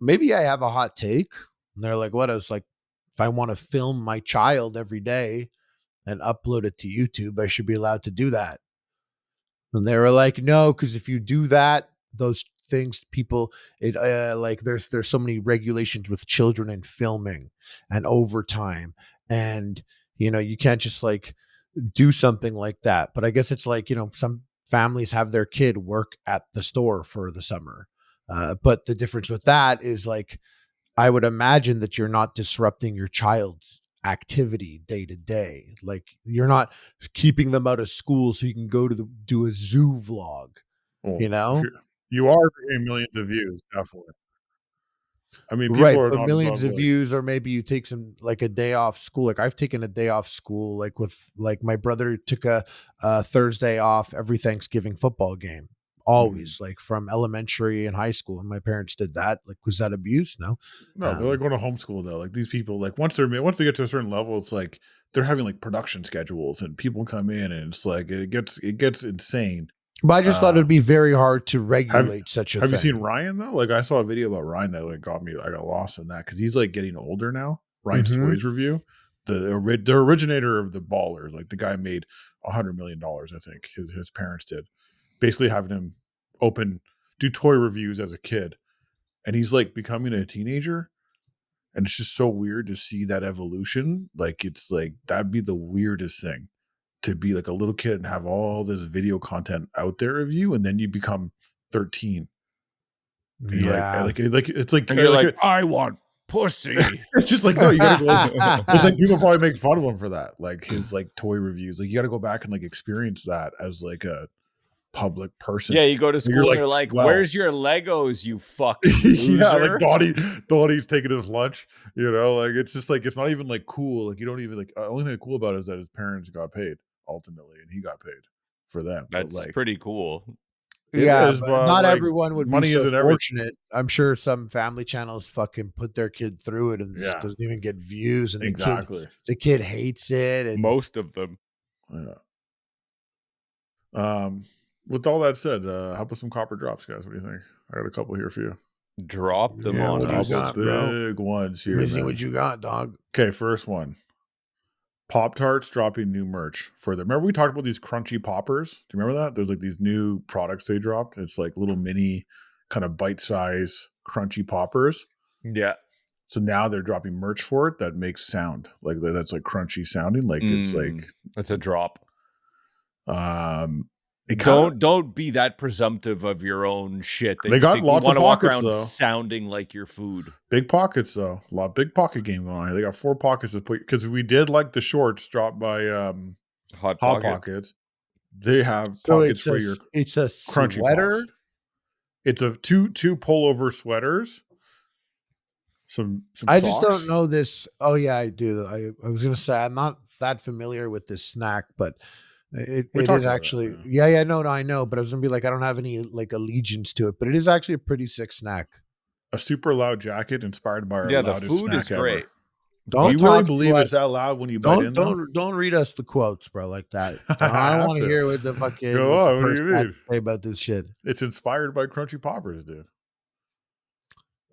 maybe I have a hot take. And they're like, what? I was like, if I want to film my child every day and upload it to YouTube, I should be allowed to do that. And they were like, no, because if you do that, those things, people, it like there's so many regulations with children and filming and overtime, and you can't just like do something like that. But I guess it's like some families have their kid work at the store for the summer, but the difference with that is like I would imagine that you're not disrupting your child's activity day to day. Like you're not keeping them out of school so you can go to do a zoo vlog,
Well,
you
if
know?
you are getting millions of views, definitely. I mean, people
Right,
are
but
not
millions
above
of
like.
views, or maybe you take some like a day off school. Like I've taken a day off school, like with like my brother took a Thursday off every Thanksgiving football game.
Mhm.
Always like from elementary and high school. And my parents did that. Like, was that abuse? No.
No, they're like
Um,
going to homeschool though. Like these people, like once they get to a certain level, it's like they're having like production schedules and people come in and it's like it gets insane.
But I just thought it'd be very hard to
Have
regulate such a
Have
thing.
you seen Ryan though? Like I saw a video about Ryan that like got me. I got lost in that because he's like getting older now. Ryan's Toys Review, the originator of the Baller, like the guy made $100 million. I think his parents did. Basically having him do toy reviews as a kid, and he's like becoming a teenager, and it's just so weird to see that evolution. Like it's like that'd be the weirdest thing to be like a little kid and have all this video content out there of you, and then you become 13. And you're like it's like
and you're
like
like I want pussy.
it's just like no, you gotta go. It's like people probably make fun of him for that, like his like toy reviews. Like you got to go back and like experience that as like a public person.
Yeah, you go to school and they're like,
12.
"Where's your Legos, you fucking loser?"
Yeah, like Donnie's taking his lunch. You know, like it's just like it's not even like cool. Like you don't even like. The only thing cool about it is that his parents got paid ultimately, and he got paid for them.
That's
but like,
pretty cool.
it
Yeah,
is,
but not
like,
everyone would
money
be so
isn't everything.
fortunate. I'm sure some family channels fucking put their kid through it and just doesn't even get views, and
Exactly.
the kid hates it. And
Most of them.
Yeah. With all that said, how about some copper drops, guys? What do you think? I got a couple here for you.
Drop them
Yeah,
on
what do you
us.
got, bro?
Big ones here.
Let me see
man.
what you got, dog.
Okay, first one. Pop-Tarts dropping new merch for them. Remember we talked about these crunchy poppers? Do you remember that? There's like these new products they dropped. It's like little mini kind of bite-size crunchy poppers.
Yeah.
So now they're dropping merch for it that makes sound. Like that's like crunchy sounding. Like it's like
it's a drop.
Don't
be that presumptive of your own shit.
They got lots of
walk
pockets
around
though.
sounding like your food.
Big pockets though. A lot big pocket game going on here. They got 4 pockets to put because we did like the shorts dropped by
Hot
Pockets. They have pockets for your
it's a
crunchy
sweater.
pops. It's a two pullover sweaters. Some
I
socks.
just don't know this. Oh yeah, I do. I was gonna say I'm not that familiar with this snack, but it is actually
that,
yeah. No, I know, but I was gonna be like I don't have any like allegiance to it, but it is actually a pretty sick snack.
A super loud jacket inspired by our
the
loudest
food
snack
is great.
ever.
Don't
you really
talk
believe
to
it's
us.
that loud when you bite in?
Don't read us the quotes, bro, like that.
I
I don't
have
want to
to.
hear what the fucking
Go
what
on,
the
what do you
person had
mean?
to say about this shit.
It's inspired by crunchy poppers, dude.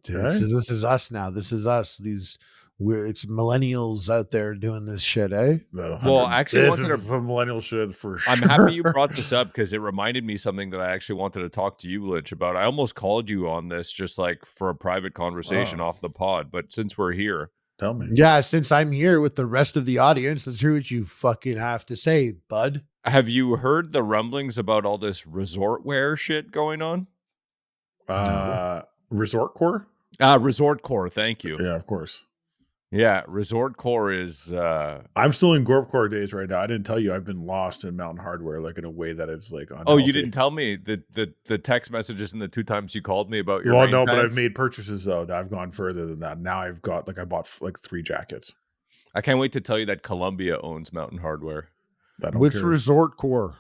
Dude,
Okay.
so this is us now. This is us. It's millennials out there doing this shit, eh?
Well, actually,
this is some millennial shit for sure.
I'm happy you brought this up because it reminded me something that I actually wanted to talk to you, Lynch, about. I almost called you on this just like for a private conversation off the pod, but since we're here,
tell me.
Yeah, since I'm here with the rest of the audience, let's hear what you fucking have to say, bud.
Have you heard the rumblings about all this resort wear shit going on?
Resort Core?
Resort Core, thank you.
Yeah, of course.
Yeah, Resort Core is
I'm still in Gorp Core days right now. I didn't tell you I've been lost in Mountain Hardware, like in a way that it's like
unhealthy. Oh, you didn't tell me the text messages and the 2 times you called me about your
but I've made purchases though. I've gone further than that. Now I bought like 3 jackets.
I can't wait to tell you that Columbia owns Mountain Hardware.
What's Resort Core?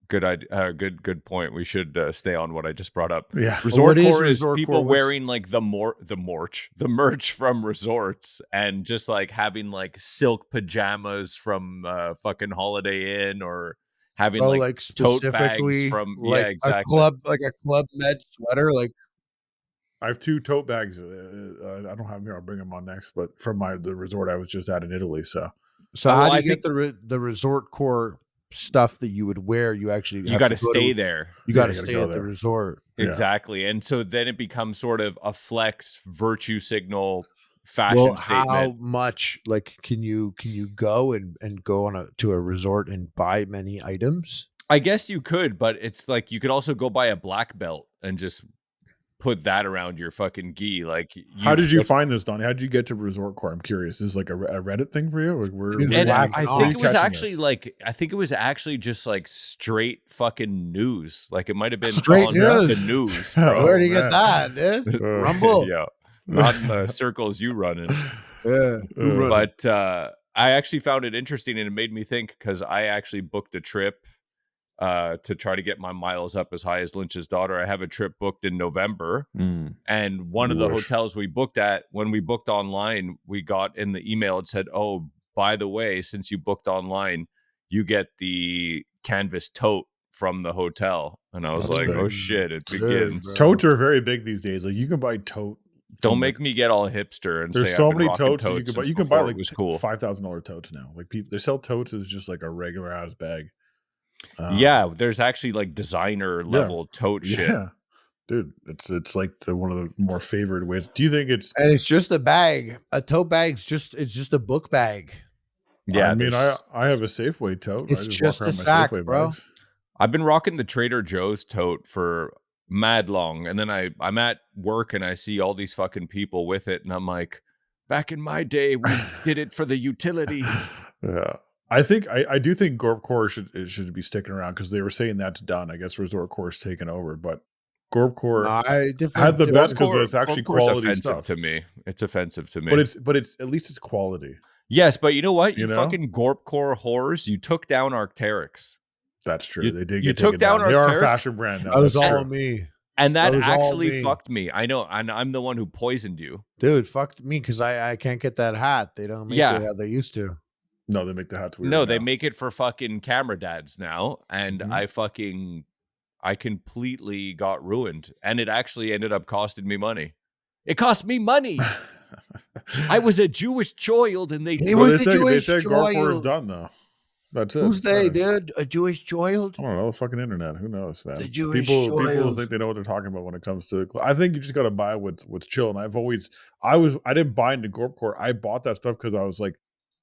Good idea. Good point. We should stay on what I just brought up.
Yeah,
Resort Core is people wearing like the merch from resorts and just like having like silk pajamas from fucking Holiday Inn or having like tote bags from exactly
a Club Med sweater. Like
I have 2 tote bags. I don't have them here. I'll bring them on next. But from the resort I was just at in Italy. So
how do you get the Resort Core stuff that you would wear? You
got to stay there.
You got to stay at the resort.
Exactly. And so then it becomes sort of a flex virtue signal fashion statement.
How much like can you go and go to a resort and buy many items?
I guess you could, but it's like you could also go buy a black belt and just put that around your fucking gi. Like,
how did you find this, Donnie? How did you get to Resort Core? I'm curious. Is this like a Reddit thing for you?
I think it was actually just like straight fucking news. Like it might have been
straight news.
The news.
Where do you get that, dude? Rumble.
Yeah, not in the circles you run in.
Yeah,
but I actually found it interesting, and it made me think because I actually booked a trip to try to get my miles up as high as Lynch's daughter. I have a trip booked in November, and one of the hotels we booked at, when we booked online, we got in the email, it said, "Oh, by the way, since you booked online, you get the canvas tote from the hotel. And I was
That's
like,
big.
oh shit, it
Good,
begins.
bro.
Totes are very big these days. Like you can buy tote.
Don't make me get all hipster and
There's
say
so
I've been
many
rocking
totes that you can buy.
since
You can buy
before
like
it was cool.
$5,000 totes now. Like people, they sell totes as just like a regular ass bag.
Yeah, there's actually like designer level tote shit.
Yeah, dude, it's like one of the more favored ways. Do you think it's?
And it's just a bag. A tote bag's just a book bag.
Yeah,
I mean, I have a Safeway tote.
It's
I just walk
just a
around my
sack,
Safeway
bro.
bags.
I've been rocking the Trader Joe's tote for mad long, and then I'm at work and I see all these fucking people with it, and I'm like, back in my day, we did it for the utility.
Yeah, I think I do think Gorpcore should be sticking around because they were saying that's done. I guess Resort Core's taken over, but Gorpcore had the best because it's actually
Gorpcore's
quality
offensive
stuff
to me. It's offensive to me.
But it's at least it's quality.
Yes, but you know what? You
You know?
fucking Gorpcore whores, you took down Arc'teryx.
That's true.
You-
They did
you
get
took
taken
down
down. They are a
Arc'teryx?
fashion brand now.
That was
That's
all
true.
me.
And that
That was all
actually
me.
fucked me. I know, and I'm the one who poisoned you.
Dude, fucked me because I can't get that hat. They don't make
Yeah.
it how they used to.
No, they make the hats weird.
No, they
now.
make it for fucking camera dads now, and
Mhm.
I completely got ruined, and it actually ended up costing me money. It cost me money. I was a Jewish child, and they
He
Well,
was a
they
Jewish
said Gorpcore is
child.
done though. That's it.
Who's
It's
they,
finished.
dude? A Jewish child?
I don't know. The fucking internet. Who knows, man?
The Jewish
People
child.
think they know what they're talking about when it comes to. I think you just got to buy what's chill. And I didn't buy into Gorpcore. I bought that stuff because I was like,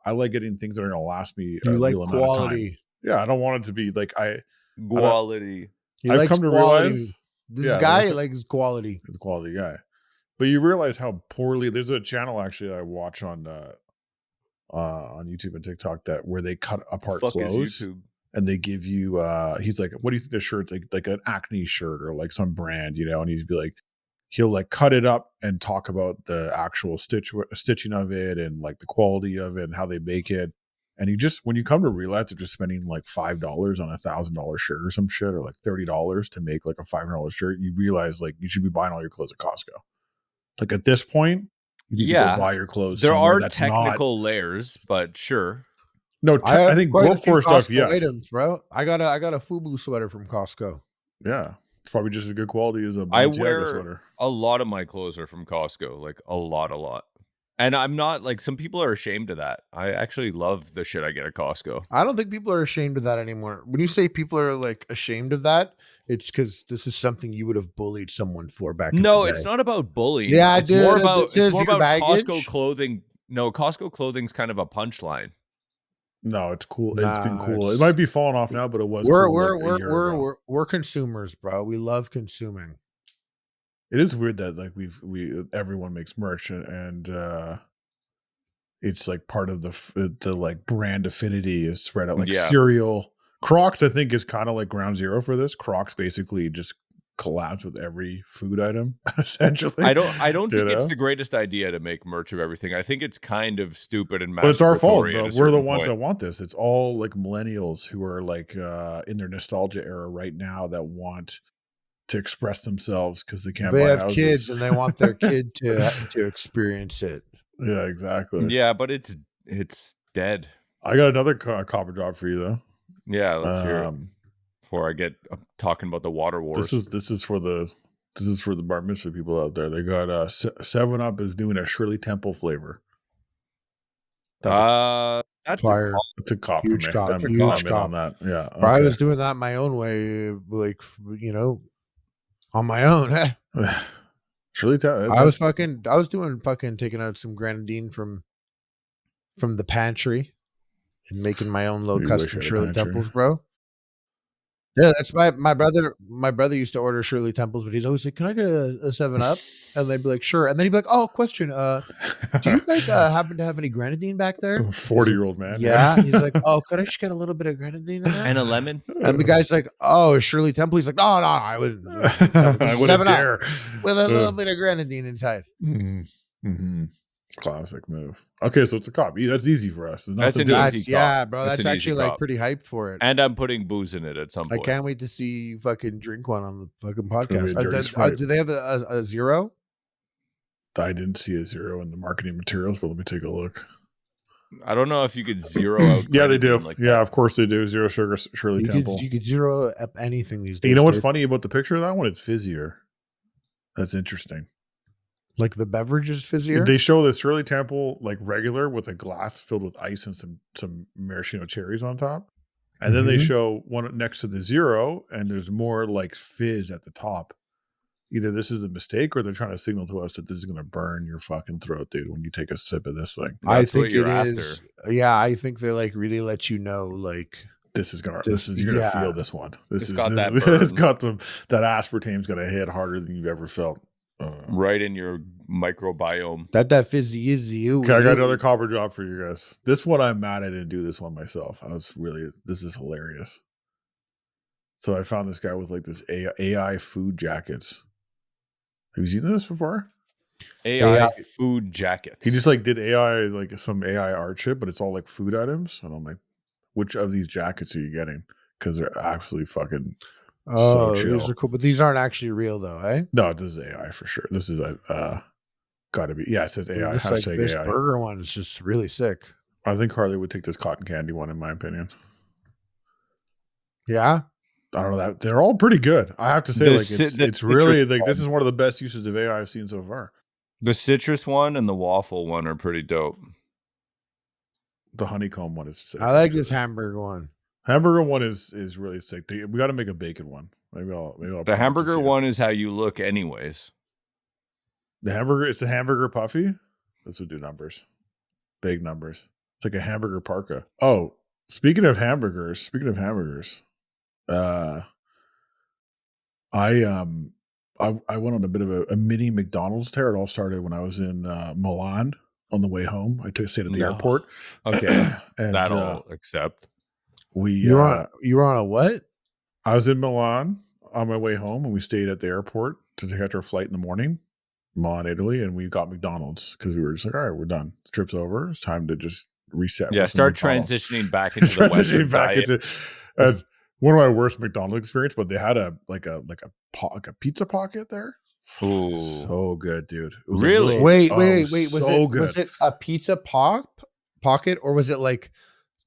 I like getting things that are gonna last me
You
a
like
real amount of time.
quality.
Yeah, I don't want it to be like
Quality.
He
I've
likes
come to
quality.
realize
This
yeah,
guy
there's-
likes quality.
he's a quality guy. But you realize how poorly there's a channel actually I watch on YouTube and TikTok where they cut apart
Fuck is
clothes
YouTube?
and they give you he's like, what do you think this shirt's like an Acne shirt or like some brand, you know, and he'd be like he'll like cut it up and talk about the actual stitching of it and like the quality of it and how they make it. And you just when you come to realize they're just spending like $5 on $1,000 shirt or some shit or like $30 to make like a $500 shirt, you realize like you should be buying all your clothes at Costco. Like at this point, you need to go buy your clothes.
There
somewhere
are
that's
technical layers, but sure.
No, I think
quite a few
Gorpcore stuff.
Costco
Yes,
items, bro. I got a FUBU sweater from Costco.
yeah, it's probably just as good quality as a
I
Balenciaga
wear
sweater.
a lot of my clothes are from Costco, like a lot. And I'm not like some people are ashamed of that. I actually love the shit I get at Costco.
I don't think people are ashamed of that anymore. When you say people are like ashamed of that, it's because this is something you would have bullied someone for back in the day.
It's not about bullying.
Yeah,
it's
dude,
more about
this is your baggage.
Costco clothing. No, Costco clothing's kind of a punchline.
No, it's cool. It's been
Nah,
cool. It
it's-
might be falling off now, but it was cool like a year ago.
We're consumers, bro. We love consuming.
It is weird that like everyone makes merch and it's like part of the like brand affinity is spread out like
Yeah.
cereal. Crocs, I think, is kind of like ground zero for this. Crocs basically just collabs with every food item, essentially.
I don't think it's
know?
the greatest idea to make merch of everything. I think it's kind of stupid and
But it's our fault,
masturbatory
bro.
at a
We're the
certain
ones that
point.
want this. It's all like millennials who are like in their nostalgia era right now that want to express themselves because they can't
They
buy
have
houses.
kids and they want their kid to experience it.
Yeah, exactly.
Yeah, but it's dead.
I got another copper drop for you though.
Yeah, let's hear it before I get talking about the water wars.
This is for the bar mitzvah people out there. They got 7-Up is doing a Shirley Temple flavor.
That's
Fire.
It's a cop
Huge
for me.
cop,
I'm
huge
in
cop.
on that. Yeah,
But I
okay.
was doing that my own way, like, you know, on my own.
Shirley Temple.
I was doing taking out some grenadine from the pantry and making my own little
You wish
custom
I had a
Shirley
pantry.
Temples, bro. Yeah, that's my brother. My brother used to order Shirley Temples, but he's always like, "Can I get a 7-Up?" And they'd be like, "Sure." And then he'd be like, "Oh, question. Do you guys happen to have any grenadine back there?"
40-year-old man?
Yeah. He's like, "Oh, could I just get a little bit of grenadine in that?"
and a lemon.
And the guy's like, "Oh, Shirley Temple." He's like, "No, I wouldn't.
I wouldn't
7-Up
dare.
with a little bit of grenadine inside."
Mm-hmm. Classic move. Okay, so it's a cop. That's easy for us. There's
That's
nothing
an
to do.
easy
That's,
cop.
yeah, bro.
That's
That's
an easy
actually like
cop.
pretty hyped for it.
And I'm putting booze in it at some
I
point.
can't wait to see you fucking drink one on the fucking
gonna be a
podcast.
dirty Sprite.
Do they have a zero?
I didn't see a zero in the marketing materials, but let me take a look.
I don't know if you could zero out.
Yeah, they do.
grenadine like
Yeah,
that.
of course they do. Zero sugar Shirley Temple.
You could zero up anything these days.
You know what's
dude.
funny about the picture of that one? It's fizzier. That's interesting.
Like the beverages fizzier.
They show the Shirley Temple like regular with a glass filled with ice and some maraschino cherries on top. And then they show one next to the zero, and there's more like fizz at the top. Either this is a mistake or they're trying to signal to us that this is going to burn your fucking throat, dude, when you take a sip of this thing.
I
That's what
think
you're
it
after.
is. Yeah, I think they like really let you know, like
This is gonna.
This-
You're gonna
yeah.
feel this one.
It's
This
got
is.
that
It's
burn.
got that aspartame's gonna hit harder than you've ever felt.
Right in your microbiome.
that fizzy is you.
Okay, I got another copper drop for you guys. This one I'm mad I didn't do this one myself. This is hilarious. So I found this guy with like this AI food jackets. Have you seen this before?
AI food jackets.
He just like did AI, like some AI art shit, but it's all like food items. And I'm like, which of these jackets are you getting? Because they're absolutely fucking so chill.
These are cool, but these aren't actually real though, eh?
No, this is AI for sure. This is gotta be. Yeah, it says AI.
This, like,
Hashtag
this
AI.
burger one is just really sick.
I think Harley would take this cotton candy one, in my opinion.
Yeah.
I don't know that they're all pretty good. I have to say, it's really
citrus
like this is one of the best uses of AI I've seen so far.
The citrus one and the waffle one are pretty dope.
The honeycomb one is sick.
I like this hamburger one.
Hamburger one is really sick. We got to make a bacon one. Maybe I'll
The hamburger one is how you look, anyways.
The hamburger, it's a hamburger puffy. This would do numbers, big numbers. It's like a hamburger parka. Oh, speaking of hamburgers, I went on a bit of a mini McDonald's tear. It all started when I was in Milan on the way home. I stayed at the airport.
Okay,
and
that'll accept.
You were on a what?
I was in Milan on my way home, and we stayed at the airport to catch our flight in the morning, Milan, Italy, and we got McDonald's because we were just like, all right, we're done. The trip's over. It's time to just reset.
Yeah, start transitioning back into the Western diet.
One of my worst McDonald's experience, but they had a pizza pocket there.
Ooh,
so good, dude. It was
really?
Wait. Was
so
it
good.
Was it a pizza pocket or was it like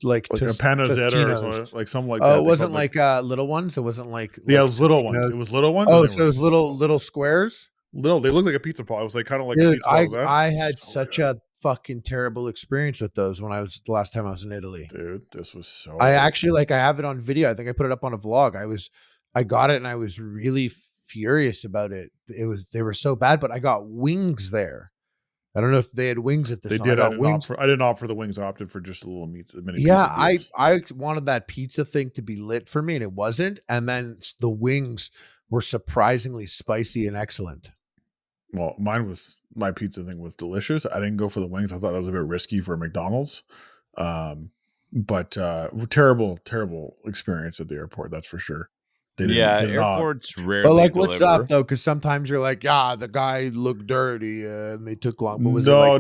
a panizetta or something, like something like that?
Oh, it wasn't like little ones. It wasn't like
it was little ones. It was little ones.
Oh, so it was little squares.
Little. They look like a pizza pot. It was like kind of like
Dude,
a pizza.
I had such a fucking terrible experience with those when the last time I was in Italy.
Dude, this was so.
I actually I have it on video. I think I put it up on a vlog. I got it and I was really furious about it. They were so bad, but I got wings there. I don't know if they had wings at this.
They did. I didn't opt for the wings. I opted for just a little meat.
Yeah, I wanted that pizza thing to be lit for me, and it wasn't. And then the wings were surprisingly spicy and excellent.
Well, my pizza thing was delicious. I didn't go for the wings. I thought that was a bit risky for McDonald's. But terrible experience at the airport. That's for sure.
Airports rarely.
But like,
deliver.
what's up though? Because sometimes you're like, the guy looked dirty and they took long. But was
no.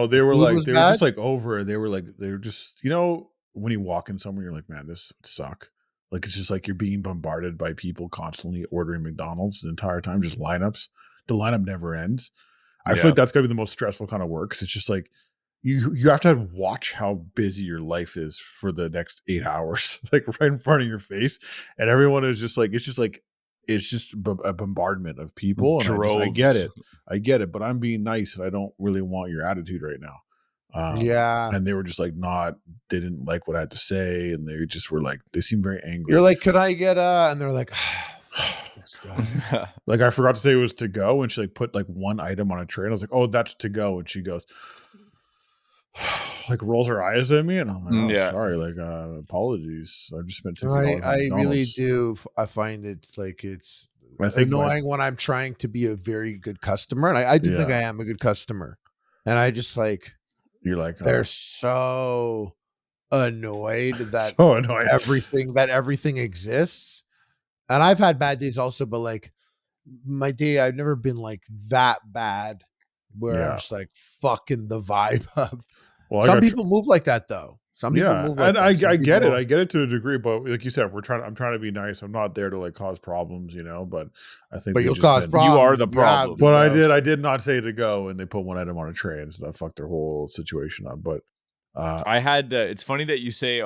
They were
just like over. They were just, when you walk in somewhere, you're like, man, this would suck. Like, it's just like you're being bombarded by people constantly ordering McDonald's the entire time, just lineups. The lineup never ends. I feel like that's gotta be the most stressful kind of work because it's just like you have to watch how busy your life is for the next 8 hours, like right in front of your face, and everyone is just like it's just a bombardment of people. And I get it, but I'm being nice, and I don't really want your attitude right now. And they were just like they didn't like what I had to say, and they just were like they seemed very angry.
You're like, could I get and they're like.
Like I forgot to say it was to go, and she like put like one item on a tray, and I was like, "Oh, that's to go," and she goes, like rolls her eyes at me, and I'm like, "Oh, sorry, like apologies. I've just spent $60
I really do. I find it like it's annoying when I'm trying to be a very good customer, and I do think I am a good customer, and I just like
you're like
they're so annoyed that everything exists. And I've had bad days also, but like my day, I've never been like that bad where I'm just like fucking the vibe up. Well, some people move like that though. Some people move like
and
that.
I get it. I get it to a degree, but like you said, I'm trying to be nice. I'm not there to like cause problems, but I think
you'll cause problems.
You are the problem.
But I did not say to go, and they put one item on a tray, and so that fucked their whole situation up. But
I had. It's funny that you say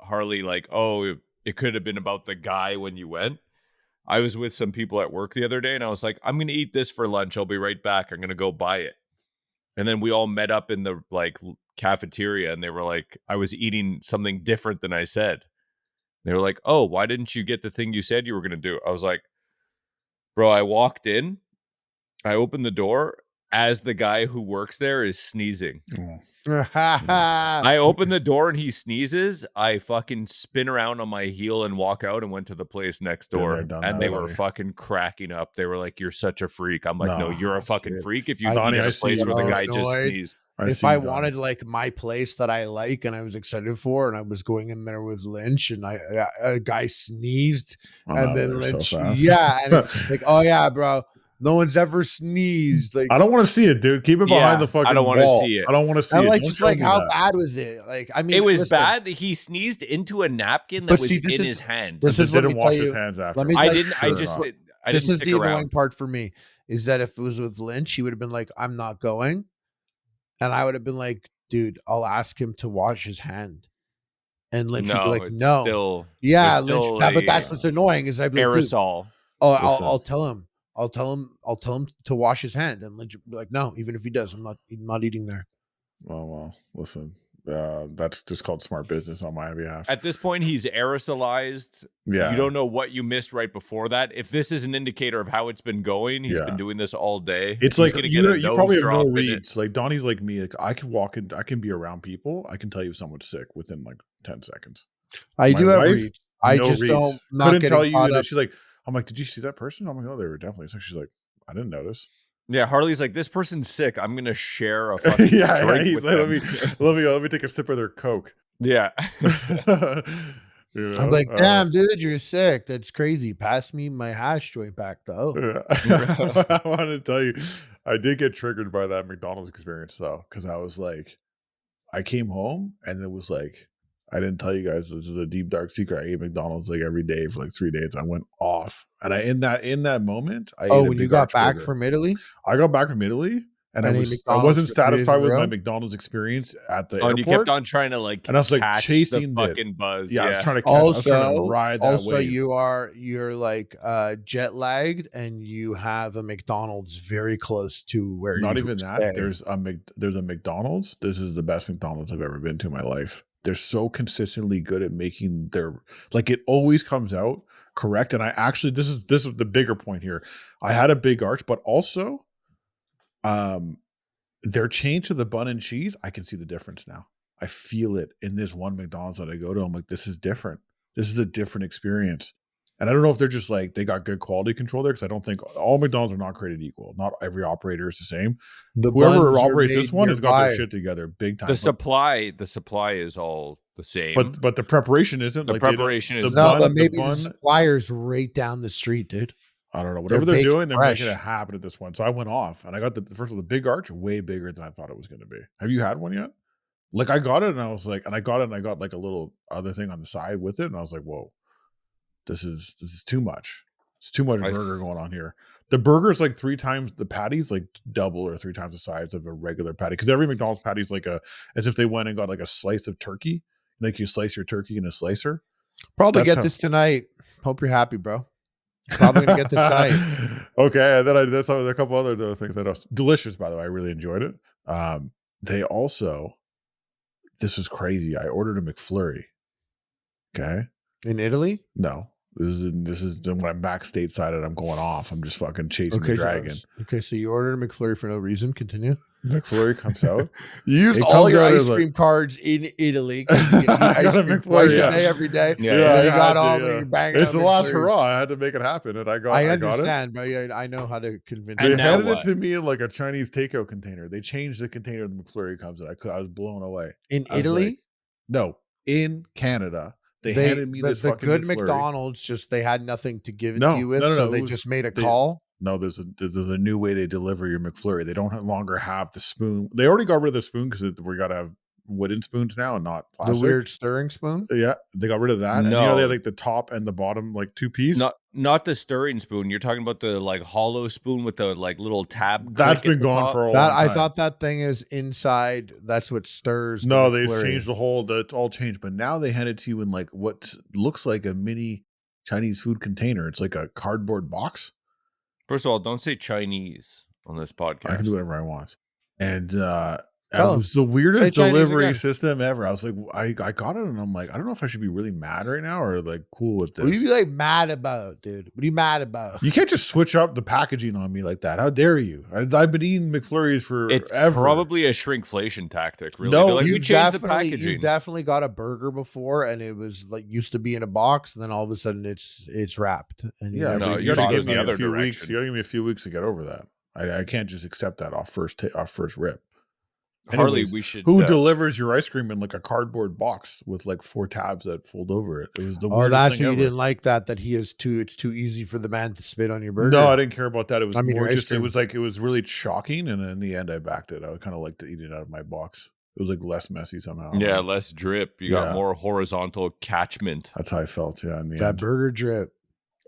Harley, like, oh, it could have been about the guy when you went. I was with some people at work the other day, and I was like, I'm going to eat this for lunch. I'll be right back. I'm going to go buy it. And then we all met up in the like cafeteria, and they were like, I was eating something different than I said. They were like, oh, why didn't you get the thing you said you were going to do? I was like, bro, I walked in, I opened the door as the guy who works there is sneezing. I open the door and he sneezes. I fucking spin around on my heel and walk out and went to the place next
Been
door.
there, done
And
that,
they were
buddy.
fucking cracking up. They were like, "You're such a freak." I'm like,
No,
"No, you're a fucking
dude.
freak if you
Donnie,
eat at
I
a
see
place
you,
where the
dude.
guy just
Annoyed.
sneezed."
If I wanted like my place that I like and I was excited for, and I was going in there with Lynch, and a guy sneezed,
I'm
and
out of
then
there so
Lynch,
fast.
yeah, and it's just like, oh yeah, bro, no one's ever sneezed. Like,
I don't want to see it, dude. Keep it
Yeah,
behind the fucking
I don't wanna
wall.
see it.
I don't want to see
and
it.
like,
Don't
just
show
like,
me
how
that.
bad was it? Like, I mean,
It was
listen,
bad. He sneezed into a napkin that
But
was
see, this
in
is-
his hand.
this
Just
is, let
didn't
me tell
wash his
you,
hands after.
let me
I
tell
didn't. I
Sure
just.
not.
I
this
didn't
is
stick
the annoying
around.
part for me, is that if it was with Lynch, he would have been like, I'm not going. And I would have been like, dude, I'll ask him to wash his hand. And Lynch would be
No,
like,
it's
no.
still.
Yeah,
It's
Lynch,
still
but
a
that's what's annoying, is I'd be like, dude,
aerosol.
oh,
Listen.
I'll tell him. I'll tell him to wash his hand. And Lynch would be like, no, even if he does, I'm not eating there.
Well, listen. That's just called smart business on my behalf.
At this point, he's aerosolized.
Yeah.
You don't know what you missed right before that. If this is an indicator of how it's been going, he's
Yeah.
been doing this all day.
It's
He's
like
gonna get a
you
nose
probably have
drop
no
in it.
reads. Like Donnie's like me. Like I can walk in, I can be around people. I can tell you if someone's sick within like 10 seconds.
I
My
do have
wife,
reads. I
no
just
reads.
don't not
Couldn't
getting
tell you
caught
that.
up.
She's like, I'm like, did you see that person? I'm like, oh, they were definitely sick. She's like, I didn't notice.
Yeah, Harley's like, this person's sick. I'm gonna share a fucking
yeah,
drink
he's
with
like,
them.
let me take a sip of their Coke.
Yeah.
You know?
I'm like, damn, dude, you're sick. That's crazy. Pass me my hash joint back, though.
I want to tell you, I did get triggered by that McDonald's experience though, because I was like, I came home and it was like, I didn't tell you guys, this is a deep dark secret. I ate McDonald's like every day for like 3 days. I went off, and in that moment, I
Oh,
ate a
when you
big
got
arch
back
burger.
from Italy?
I got back from Italy, and
And
I
ate
wasn't
McDonald's for 3 days
satisfied
in a
with my
row?
McDonald's experience at the
Oh, and you
airport.
kept on trying to like,
And I was, like,
catch
chasing
the
the-
fucking buzz.
I was
Yeah.
trying to catch, I was trying to
Also,
ride that wave.
you're like jet lagged, and you have a McDonald's very close to where
Not
you
even that.
stay.
There's a McDonald's. This is the best McDonald's I've ever been to in my life. They're so consistently good at making their, like, it always comes out correct. And I actually, this is the bigger point here. I had a big arch, but also, their change to the bun and cheese, I can see the difference now. I feel it in this one McDonald's that I go to. I'm like, this is different. This is a different experience. And I don't know if they're just like, they got good quality control there, because I don't think all McDonald's are not created equal. Not every operator is the same. Whoever
buns are
operates this
made
one has got their
nearby.
shit together big time.
The supply is all the same.
But the preparation isn't.
The
like, they don't-
preparation
the
is
No,
bun-
but
the
maybe the
bun-
supplier's right down the street, dude.
I don't know. Whatever
They're
they're
baked
doing, they're
fresh.
making it happen at this one. So I went off, and I got the first of the big arch, way bigger than I thought it was going to be. Have you had one yet? Like, I got it, and I was like, and I got like a little other thing on the side with it, and I was like, whoa, this is too much. It's too much burger going on here. The burger's like 3 times, the patty's like double or 3 times the size of a regular patty, because every McDonald's patty is like as if they went and got like a slice of turkey. Like, you slice your turkey in a slicer.
Probably
That's
get
how-
this tonight. Hope you're happy, bro. Probably gonna get this tonight.
Okay, and then that's a couple other things that are delicious. By the way, I really enjoyed it. They also, this was crazy. I ordered a McFlurry. Okay,
In Italy?
no, this is when I'm back stateside and I'm going off. I'm just fucking chasing the dragon.
So you ordered a McFlurry for no reason. Continue.
McFlurry comes out.
You used
It
all
comes
your
out
ice
as, like-
cream cards in Italy. You get
I
ice
got a
cream
McFlurry,
twice
yeah.
a day, every day.
Yeah,
And then
I
you got
had to,
all
yeah.
you're banging.
It's
out
the last
McFlurries.
hurrah. I had to make it happen, and I got
I
it.
understand, but yeah, I know how to convince
And
They
you.
now
handed
what?
it to me in like a Chinese takeout container. They changed the container the McFlurry comes in. I was blown away.
In
I was
Italy,
like, no, in Canada, they handed me this
the
fucking
good
McFlurry.
McDonald's just they had nothing to give it
No,
to you with,
no,
so
it
they
was-
just made a
they-
call.
No, there's a new way they deliver your McFlurry. They don't longer have the spoon. They already got rid of the spoon because we got to have wooden spoons now and not
The
plastic.
weird stirring spoon.
Yeah, they got rid of that. And they
No.
had like the top and the bottom, like 2-piece.
Not the stirring spoon. You're talking about the like hollow spoon with the like little tab.
That's
click at
been
the
gone
top.
for a long
That
time.
I thought that thing is inside. That's what stirs.
No,
the
they've
McFlurry.
changed the whole. It's all changed. But now they hand it to you in like what looks like a mini Chinese food container. It's like a cardboard box.
First of all, don't say Chinese on this podcast.
I can do whatever I want. And it
Tell 'em.
was the weirdest
Say Chinese
delivery
again.
system ever. I was like, I got it, and I'm like, I don't know if I should be really mad right now or like cool with
What are
this.
you like mad about, dude? What are you mad about?
You can't just switch up the packaging on me like that. How dare you? I've been eating McFlurries for
It's
ever.
probably a shrinkflation tactic. Really,
No,
They're like,
you
we changed the
definitely,
packaging.
you definitely got a burger before, and it was like used to be in a box, and then all of a sudden it's wrapped. And
Yeah,
No,
you
you
got to
thought it
give
was
me
the
a
other
few weeks.
direction.
You got to give me a few weeks to get over that. I can't just accept that off first rip.
Harley,
Anyways,
we should.
Who delivers your ice cream in like a cardboard box with like 4 tabs that fold over it? It was the weirdest
that's
thing
what you
ever.
didn't like that he is too. It's too easy for the man to spit on your burger.
No, I didn't care about that. It was
I mean,
more
your ice
just it
cream.
was like it was really shocking, and in the end, I backed it. I would kind of like to eat it out of my box. It was like less messy somehow.
Yeah, less drip. You got
Yeah.
more horizontal catchment.
That's how I felt. Yeah, in the
that
end.
burger drip.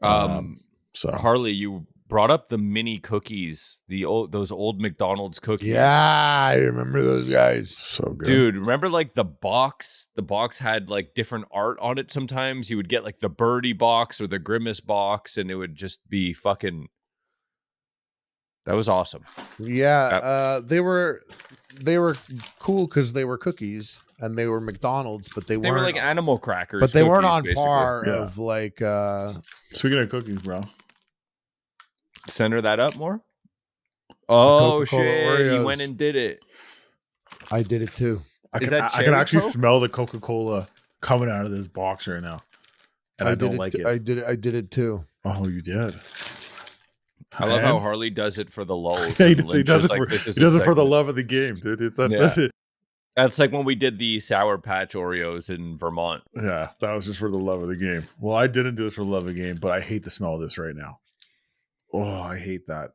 So
Harley, you brought up the mini cookies, those old McDonald's cookies.
Yeah, I remember those guys.
so good,
Dude, remember like the box? The box had like different art on it sometimes. You would get like the birdie box or the grimace box, and it would just be fucking. That was awesome.
Yeah, they were cool because they were cookies and they were McDonald's, but they
They were
weren't
like animal crackers.
but they weren't
cookies,
on
basically.
par
Yeah.
of like
Speaking of cookies, bro.
Center that up more. Oh
Coca-Cola
shit! He
Oreos.
went and did it.
I did it too.
I
Is
can
that
I can
cherry
actually
Coke?
smell the Coca-Cola coming out of this box right now, and I,
did
don't like it.
I did it too.
Oh, you did.
I love how
And-
Harley does it for the lulls.
he,
and
he
Lynch
does
is
it
like,
for,
this is
he does
a
it for the
segment.
love of the game, dude. That's
Yeah.
it.
That's like when we did the Sour Patch Oreos in Vermont.
Yeah, that was just for the love of the game. Well, I didn't do it for the love of the game, but I hate the smell of this right now. Oh, I hate that.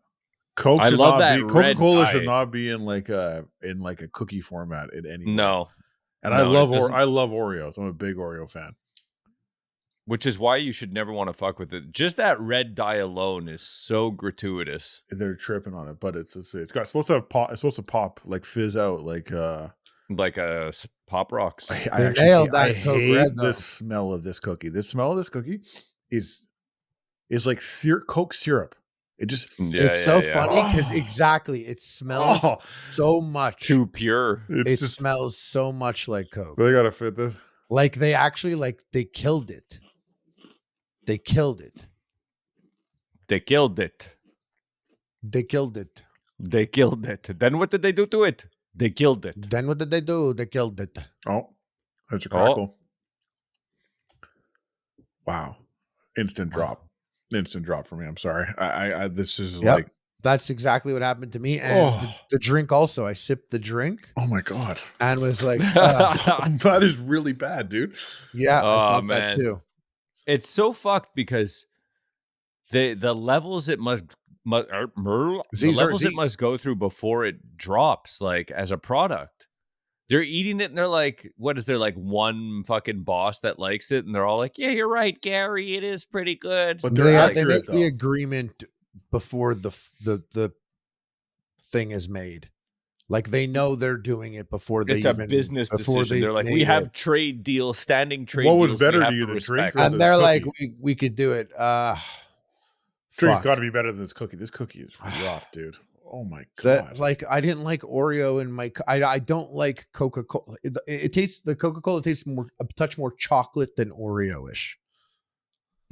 Coke
I
should
love
not
that
be,
red
Coca-Cola
dye.
should not be in like a cookie format in any way.
No,
And
no, it doesn't.
I love Oreos. I'm a big Oreo fan.
which is why you should never want to fuck with it. Just that red dye alone is so gratuitous.
They're tripping on it, but it's supposed to have pop. It's supposed to pop like fizz out like
Like Pop Rocks.
I
They
actually
nailed
I
that Coke
hate
Red, though.
the smell of this cookie. The smell of this cookie is like Coke syrup. It just
Yeah,
it's so
yeah.
funny because
Oh.
exactly it smells
oh,
so much.
Too pure.
it's
It
just
smells so much like Coke.
they gotta fit this.
Like they actually they killed it. They killed it.
They killed it.
They killed it.
They killed it. Then what did they do to it? They killed it.
Then what did they do? They killed it.
Oh, that's a
Oh.
crackle. Wow. Instant drop for me. I'm sorry. I this is
Yep.
like,
That's exactly what happened to me. And
Oh.
the drink also. I sipped the drink
oh my God.
and was like,
That is really bad, dude.
yeah,
Oh,
I thought
man.
that too.
It's so fucked because the levels it must
Z.
go through before it drops, like as a product. They're eating it and they're like, what is there, like one fucking boss that likes it? And they're all like, yeah, you're right, Gary. It is pretty good.
But
They,
they're
they
accurate,
make the
though.
agreement before the thing is made. Like they know they're doing it before they
It's a business
before
decision. They're
they've
like, we
made
have
it.
trade deals, standing trade
What
deals.
was
we
better
have
to you, the drink
respect.
or
And
this
they're like,
cookie?
we could do it.
Drink's
Fuck.
got to be better than this cookie. This cookie is rough, dude. Oh my God.
That like I didn't like Oreo in my I don't like Coca-Cola. It tastes the Coca-Cola tastes a touch more chocolate than Oreo-ish.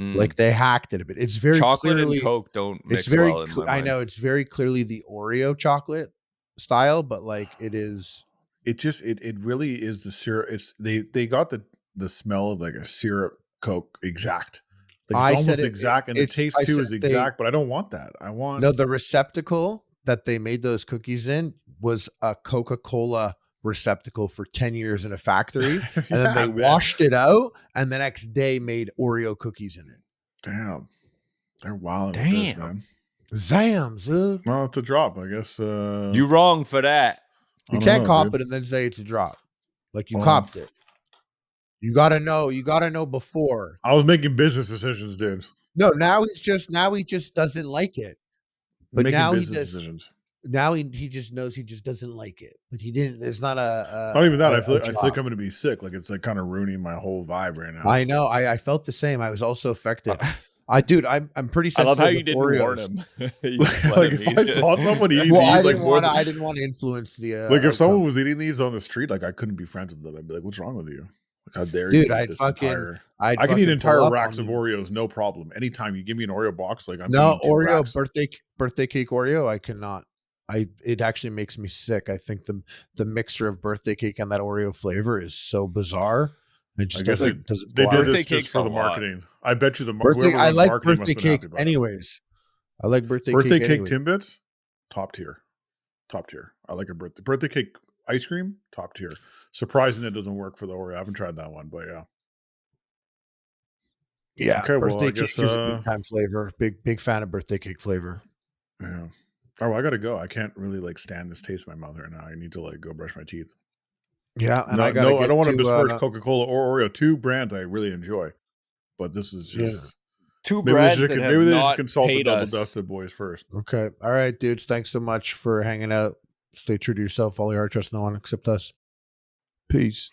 Mm.
Like they hacked it a bit. It's very
chocolate
clearly
and Coke don't mix
it's very
well in my
I
mind.
know it's very clearly the Oreo chocolate style, but like it is
it just it really is the syrup. It's they got the smell of like a syrup Coke exact. Like
I
it's
said
almost
it-
exact, and the
it's-
taste
I
too
said
is
they-
exact. But I don't want that. I want
no, the receptacle that they made those cookies in was a Coca-Cola receptacle for 10 years in a factory. And then they washed it out and the next day made Oreo cookies in it.
Damn, they're wild with this,
Damn.
man.
Zams, dude.
Well, it's a drop, I guess.
You wrong for that.
You can't cop it and then say it's a drop. Like you copped it. You gotta know before.
I was making business decisions, dude.
No, now he just doesn't like it. But
Making
now he
business
does.
decisions.
Now he just knows he just doesn't like it. But he didn't. There's not
Not even that.
a
I feel like
job.
I'm gonna be sick. Like it's like kind of ruining my whole vibe right now.
I know. I felt the same. I was also affected. I'm pretty
I love
sensitive
how you
with
didn't warn
Oreos.
him. You just let
Like
him
if
eat
I
it.
saw someone eating
Well,
these,
I
like
didn't want to influence the
like if someone
outcome.
was eating these on the street, like I couldn't be friends with them. I'd be like, "What's wrong with you? Like, how dare
Dude,
you eat this entire?"
I'd
I can eat
fucking pull
entire
up
racks
on
of
them.
Oreos, no problem. Anytime you give me an Oreo box, like I'm
No,
eating 2
Oreo
racks.
birthday cake Oreo, I cannot. It actually makes me sick. I think the mixture of birthday cake and that Oreo flavor is so bizarre. It
I
just
guess
doesn't
they
go
did
out.
Birthday
this just
cake's
for
a
the
lot.
marketing. I bet you
Birthday,
whoever
I
runs
like
marketing must
birthday
have been happy
cake
about it.
anyways. I like birthday
Birthday
cake
cake
anyway.
Timbits, top tier, top tier. I like a birthday cake ice cream, top tier. Surprising it doesn't work for the Oreo. I haven't tried that one, but yeah.
Yeah,
Okay, well I
birthday cake
guess
is a big time flavor. Big fan of birthday cake flavor.
yeah. Oh, I gotta go. I can't really like stand this taste in my mouth right now. I need to like go brush my teeth.
Yeah, and I
No,
gotta
no, I
get
don't want to
to
besmirch Coca-Cola or Oreo, 2 brands I really enjoy, but this is
yeah.
just
2
maybe they
brands
should
that have
maybe they should
not
consult the
paid
double
us.
dusted boys first.
Okay. All right, dudes. Thanks so much for hanging out. Stay true to yourself. Follow your heart, trust no one except us. Peace.